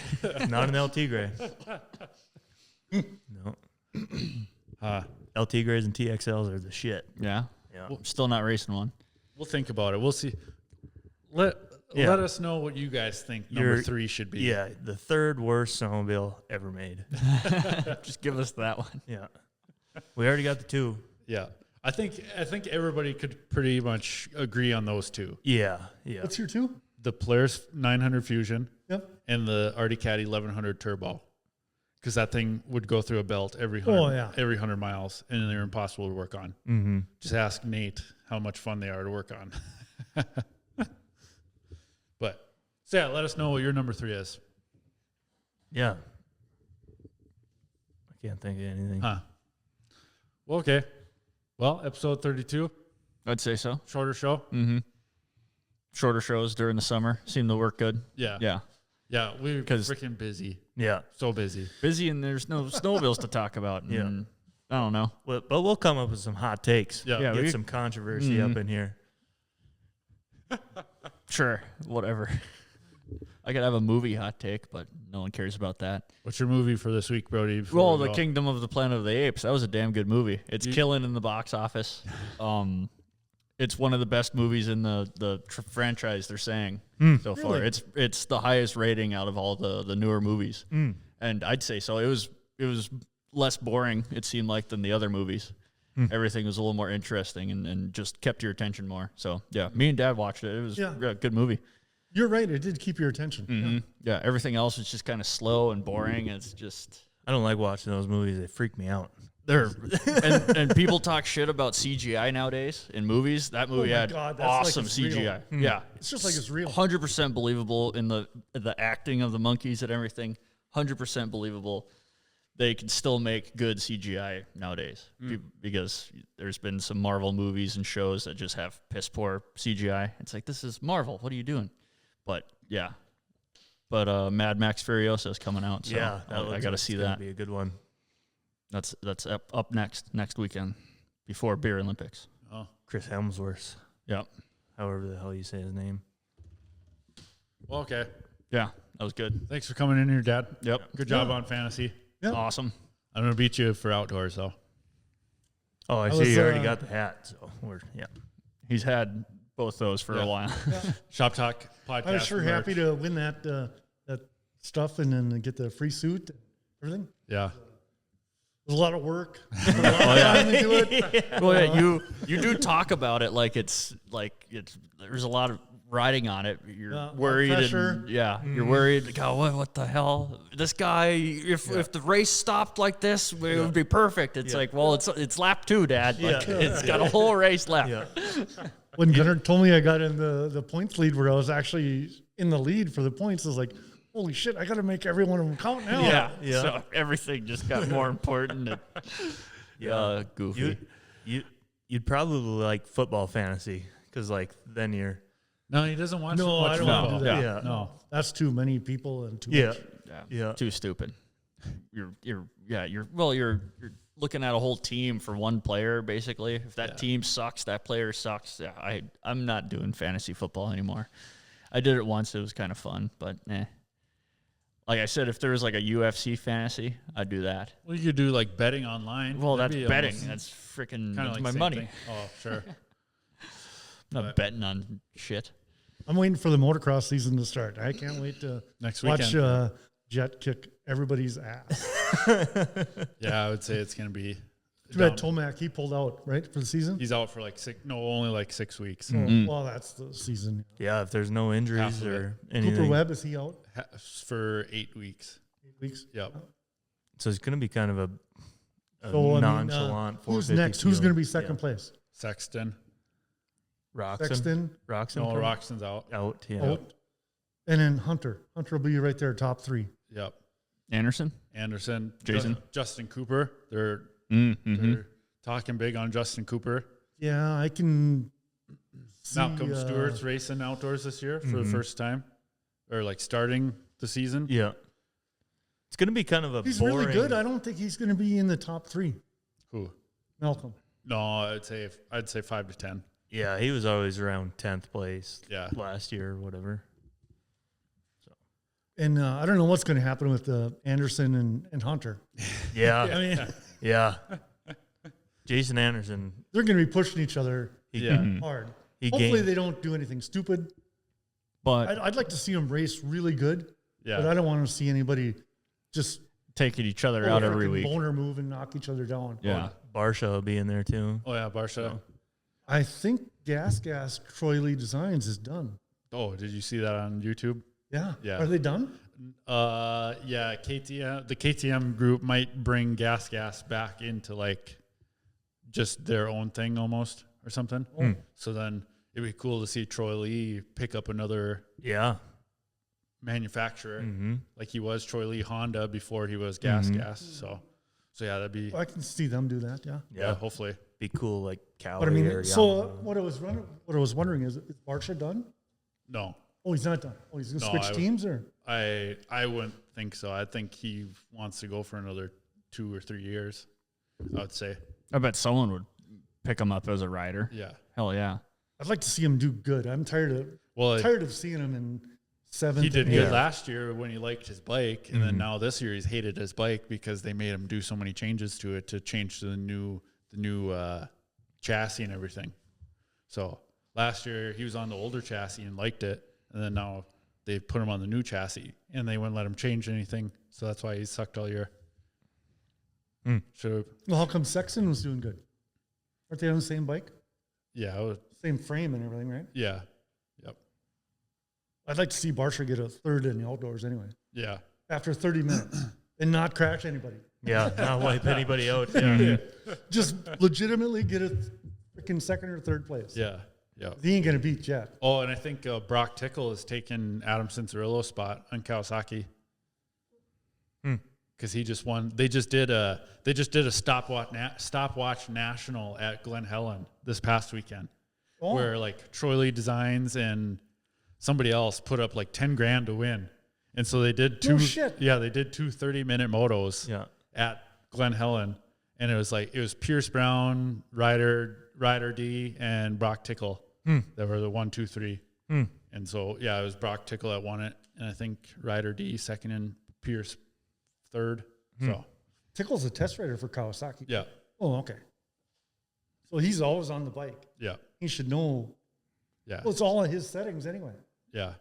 C: Not an LT gray. No. LT grays and TXLs are the shit.
B: Yeah.
C: Yeah.
B: I'm still not racing one.
A: We'll think about it. We'll see. Let us know what you guys think number 3 should be.
C: Yeah, the third worst snowmobile ever made.
B: Just give us that one.
C: Yeah. We already got the 2.
A: Yeah. I think everybody could pretty much agree on those 2.
C: Yeah. Yeah.
D: What's your two?
A: The Polaris 900 Fusion
D: Yep.
A: and the Arcticat 1100 Turbo. Because that thing would go through a belt every 100 miles, and they're impossible to work on.
C: Mm-hmm.
A: Just ask Nate how much fun they are to work on. But, so yeah, let us know what your number 3 is.
C: Yeah. I can't think of anything.
A: Huh. Well, okay. Well, episode 32,
B: I'd say so.
A: shorter show.
B: Mm-hmm. Shorter shows during the summer seem to work good.
A: Yeah.
B: Yeah.
A: Yeah, we're
B: 'Cause-
A: freaking busy.
C: Yeah.
A: So busy.
B: Busy and there's no snowmobiles to talk about.
C: Yeah.
B: And I don't know.
C: But we'll come up with some hot takes.
A: Yeah.
B: Yeah.
C: Get
B: we-
C: some controversy up in here.
B: Sure. Whatever. I could have a movie hot take, but no one cares about that.
A: What's your movie for this week, Brody? before
B: Well,
A: we
B: The
A: go?
B: Kingdom of the Planet of the Apes. That was a damn good movie. It's killing in the box office. It's one of the best movies in the franchise, they're saying, so far.
D: Really?
B: It's the highest rating out of all the newer movies. And I'd say so. It was less boring, it seemed like, than the other movies. Everything was a little more interesting and just kept your attention more. So, yeah, me and Dad watched it. It was a good movie.
D: You're right. It did keep your attention.
B: Yeah, everything else is just kind of slow and boring. It's just...
C: I don't like watching those movies. They freak me out.
B: They're and people talk shit about CGI nowadays in movies. That movie
D: my
B: had
D: God, that's like
B: awesome
D: it's real.
B: CGI. Yeah,
D: It's just like it's real.
B: 100% believable in the acting of the monkeys and everything. 100% believable. They can still make good CGI nowadays because there's been some Marvel movies and shows that just have piss poor CGI. It's like, this is Marvel. What are you doing? But yeah. But Mad Max Furiosa is coming out, so
C: Yeah,
B: I got to see that.
C: Be a good one.
B: That's up next weekend before Beer Olympics.
A: Oh,
C: Chris Hemsworth,
B: Yep.
C: however the hell you say his name.
A: well, okay.
B: Yeah, that was good.
A: Thanks for coming in here, Dad.
B: Yep.
A: Good job on fantasy.
D: Yeah.
B: Awesome.
A: I'm going to beat you for outdoors, though.
C: Oh, I see
D: was,
C: you already got the hat. So
B: He's had both those for a while.
A: Shop Talk podcast.
D: I was sure
A: merch.
D: happy to win that that stuff and then get the free suit and everything.
A: Yeah.
D: It was a lot of work. Put a lot of time into it.
B: Well, yeah, you do talk about it like it's there's a lot of riding on it. You're worried,
D: pressure.
B: you're worried. Like, oh, what the hell? This guy, if the race stopped like this, it would be perfect. It's like, well, it's lap 2, Dad. Like, it's got a whole race left.
C: Yeah.
D: When Gunnar told me I got in the points lead where I was actually in the lead for the points, I was like, holy shit, I got to make every one of them count now.
C: Yeah.
B: So everything just got more important. And, goofy.
C: You'd probably like football fantasy because like then you're
A: No, he doesn't watch.
D: No,
A: much
D: I don't
A: football.
D: want to do that.
C: Yeah.
D: No, that's too many people and too
C: Yeah.
D: much.
C: Yeah.
B: Too stupid. You're looking at a whole team for one player basically. If that team sucks, that player sucks. Yeah, I'm not doing fantasy football anymore. I did it once. It was kind of fun, but like I said, if there was like a UFC fantasy, I'd do that.
A: Well, you could do like betting online.
B: Well, that's
A: That'd be
B: betting.
A: almost
B: That's freaking
A: kinda like
B: my
A: same
B: money.
A: thing. Oh, sure.
B: I'm not betting on shit.
D: I'm waiting for the motocross season to start. I can't wait to
A: Next
D: watch
A: weekend.
D: Jet kick everybody's ass.
A: Yeah, I would say it's going to be.
D: Too bad Tomac, he pulled out, right, for the season?
A: He's out for like only like 6 weeks.
D: Well, that's the season.
C: Yeah, if there's no injuries
A: Half of
C: or
D: Cooper
C: anything.
D: Webb, is he out?
A: For 8 weeks.
D: 8 weeks?
A: Yep.
C: So it's going to be kind of a
D: So, I mean,
C: nonchalant.
D: who's next? Who's going to be second place?
A: Sexton.
C: Roxon.
D: Sexton,
C: Roxon.
A: No,
C: coming?
A: Roxton's out.
C: Out. Yeah.
D: out. And then Hunter. Hunter will be right there, top 3.
A: Yep.
B: Anderson,
A: Anderson.
B: Jason.
A: Justin Cooper. They're talking big on Justin Cooper.
D: Yeah, I can see.
A: Malcolm Stewart's racing outdoors this year for the first time. Or like starting the season.
C: Yeah. It's going to be kind of a
D: He's
C: boring.
D: really good. I don't think he's going to be in the top 3.
A: Who?
D: Malcolm.
A: No, I'd say 5 to 10.
C: Yeah, he was always around 10th place
A: last
C: year or whatever.
D: And I don't know what's going to happen with Anderson and Hunter.
C: Yeah.
D: I mean,
C: Yeah. Jason Anderson.
D: they're going to be pushing each other
A: Yeah.
D: hard.
C: He
D: Hopefully
C: gained-
D: they don't do anything stupid.
B: but
D: I'd like to see them race really good,
A: Yeah.
D: but I don't want to see anybody just
B: taking each other out every
D: freaking
B: week.
D: boner move and knock each other down.
B: Yeah.
C: Barsha will be in there too.
A: Oh, yeah, Barsha.
D: I think Gas Troy Lee Designs is done.
A: Oh, did you see that on YouTube?
D: Yeah.
A: Yeah.
D: Are they done?
A: Yeah, the KTM group might bring Gas back into like just their own thing almost or something. So then it'd be cool to see Troy Lee pick up another
C: Yeah.
A: manufacturer
C: Mm-hmm.
A: like he was Troy Lee Honda before he was Gas. So yeah, that'd be
D: I can see them do that. Yeah.
A: yeah, hopefully.
C: Be cool like Cali
D: But I mean,
C: or
D: so
C: Yamaha.
D: what I was wondering is Barsha done?
A: No,
D: Oh, he's not done. Oh, he's going to
A: No,
D: switch teams or?
A: I wouldn't think so. I think he wants to go for another 2 or 3 years. I would say.
B: I bet someone would pick him up as a rider.
A: Yeah.
B: Hell yeah.
D: I'd like to see him do good. I'm tired of seeing him in 7th.
A: He did
D: and
A: good
D: 8th.
A: last year when he liked his bike, and then now this year he's hated his bike because they made him do so many changes to it to change to the new chassis and everything. So last year he was on the older chassis and liked it, and then now they put him on the new chassis and they wouldn't let him change anything. So that's why he sucked all year. So
D: Well, how come Sexton was doing good? Aren't they on the same bike?
A: yeah,
D: Same frame and everything, right?
A: yeah, yep,
D: I'd like to see Barsha get a third in the outdoors anyway,
A: yeah.
D: after 30 minutes and not crash anybody.
C: Yeah, not wipe anybody out.
D: Just legitimately get a freaking second or third place.
A: Yeah. Yeah.
D: He ain't going to beat Jet.
A: Oh, and I think Brock Tickle has taken Adam Cincerillo's spot on Kawasaki. Because he just won. They just did a stopwatch national at Glen Helen this past weekend, where like Troy Lee Designs and somebody else put up like $10,000 to win, and so they did two.
D: No shit.
A: Yeah, they did 2 30-minute motos.
C: Yeah.
A: At Glen Helen, and it was Pierce Brown, Ryder D, and Brock Tickle that were the 1, 2, 3. And so yeah, it was Brock Tickle that won it, and I think Ryder D second and Pierce third. So
D: Tickle's a test rider for Kawasaki.
A: yeah,
D: Oh, okay. So he's always on the bike.
A: yeah,
D: He should know.
A: yeah,
D: Well, it's all in his settings anyway.
A: yeah.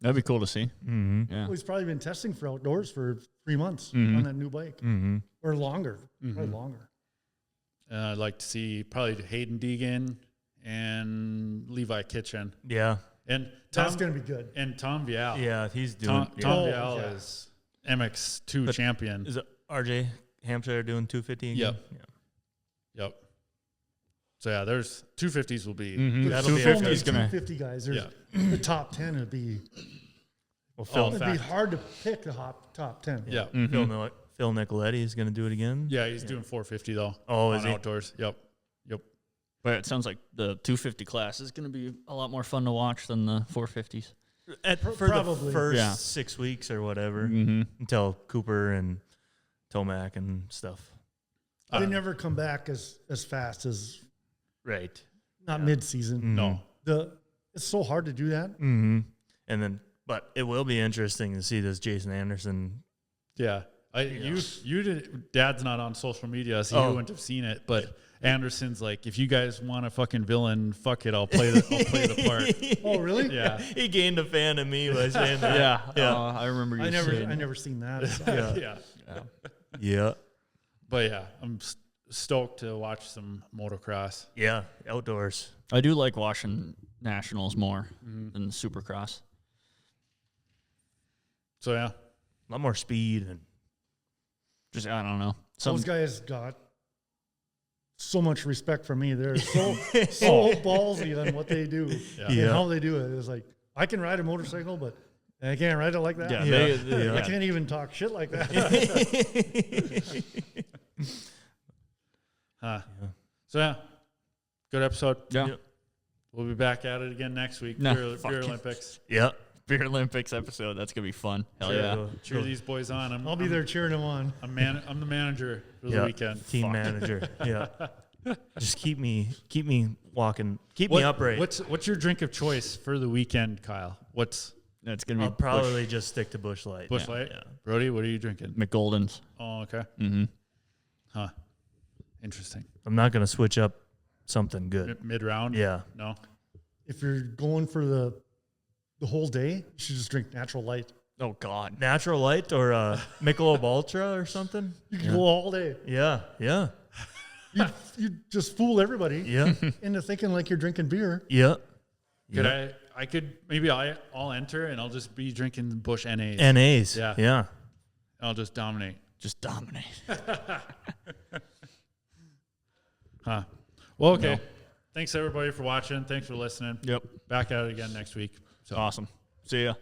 B: That'd be cool to see.
C: Mm-hmm.
B: Yeah.
D: Well, he's probably been testing for outdoors for 3 months on that new bike
C: Mm-hmm.
D: or longer. Probably longer.
A: And I'd like to see probably Hayden Deegan and Levi Kitchen
C: Yeah.
A: and
D: That's
A: Tom
D: going to be good.
A: and Tom Vial.
C: Yeah, he's doing.
A: Tom
C: yeah.
A: Vial
D: yeah.
A: is MX2 champion.
C: Is it RJ Hampshire doing 250 again?
A: Yep. Yep. So yeah, there's 250s will be
C: That'll be
D: There's
C: our
D: only
B: he's gonna-
D: 250 guys. There's the top 10 would be.
C: Well,
D: It'd be hard to pick the top 10.
A: yeah.
C: Phil Nicoletti is going to do it again.
A: Yeah, he's doing 450 though.
C: Oh,
A: on
C: is he?
A: outdoors. Yep.
B: But it sounds like the 250 class is going to be a lot more fun to watch than the 450s.
C: For
D: Probably.
C: the first 6 weeks or whatever, until Cooper and Tomac and stuff.
D: They never come back as fast as
C: Right.
D: not mid-season.
A: No.
D: It's so hard to do that.
C: Mm-hmm. And then, but it will be interesting to see this Jason Anderson.
A: Yeah. You did. Dad's not on social media, so you wouldn't have seen it. But Anderson's like, if you guys want a fucking villain, fuck it, I'll play the part.
D: Oh, really?
A: Yeah.
C: He gained a fan of me by saying that.
B: Yeah. I remember you saying.
D: I never seen that. So.
A: Yeah.
C: Yeah.
A: But yeah, I'm stoked to watch some motocross.
C: Yeah. Outdoors.
B: I do like watching nationals more than Supercross.
A: So yeah.
C: A lot more speed and
B: Just, I don't know.
D: Those guys got so much respect from me. They're so ballsy on what they do and how they do it. It's like, I can ride a motorcycle, but I can't ride it like that. I can't even talk shit like that.
A: So yeah, good episode.
B: Yeah.
C: Yep.
A: We'll be back at it again next week.
B: No,
A: Beer Olympics.
C: Yeah.
B: Beer Olympics episode. That's going to be fun. Hell yeah.
A: Cheer these boys on.
D: I'll be there cheering them on.
A: I'm the manager for the weekend.
C: Team manager. Yeah. Just keep me walking. Keep me upright.
A: What's your drink of choice for the weekend, Kyle?
B: It's going to be
C: I'll probably just stick to Busch Light.
A: Busch Light?
C: Yeah.
A: Brody, what are you drinking?
B: McGolden's.
A: Oh, okay.
B: Mm-hmm.
A: Huh. Interesting.
C: I'm not going to switch up something good.
A: Mid-round?
C: Yeah.
A: No?
D: If you're going for the whole day, you should just drink Natural Light.
B: Oh, God.
C: Natural Light or Michelob Ultra or something?
D: You can go all day.
C: Yeah. Yeah.
D: You just fool everybody
C: Yeah.
D: into thinking like you're drinking beer.
C: Yeah.
A: I'll enter and I'll just be drinking Busch NAs.
C: NAs.
A: Yeah.
C: Yeah.
A: I'll just dominate.
B: Just dominate.
A: Huh. Well, okay. No. Thanks everybody for watching. Thanks for listening.
B: Yep.
A: Back at it again next week. So
B: awesome. See ya.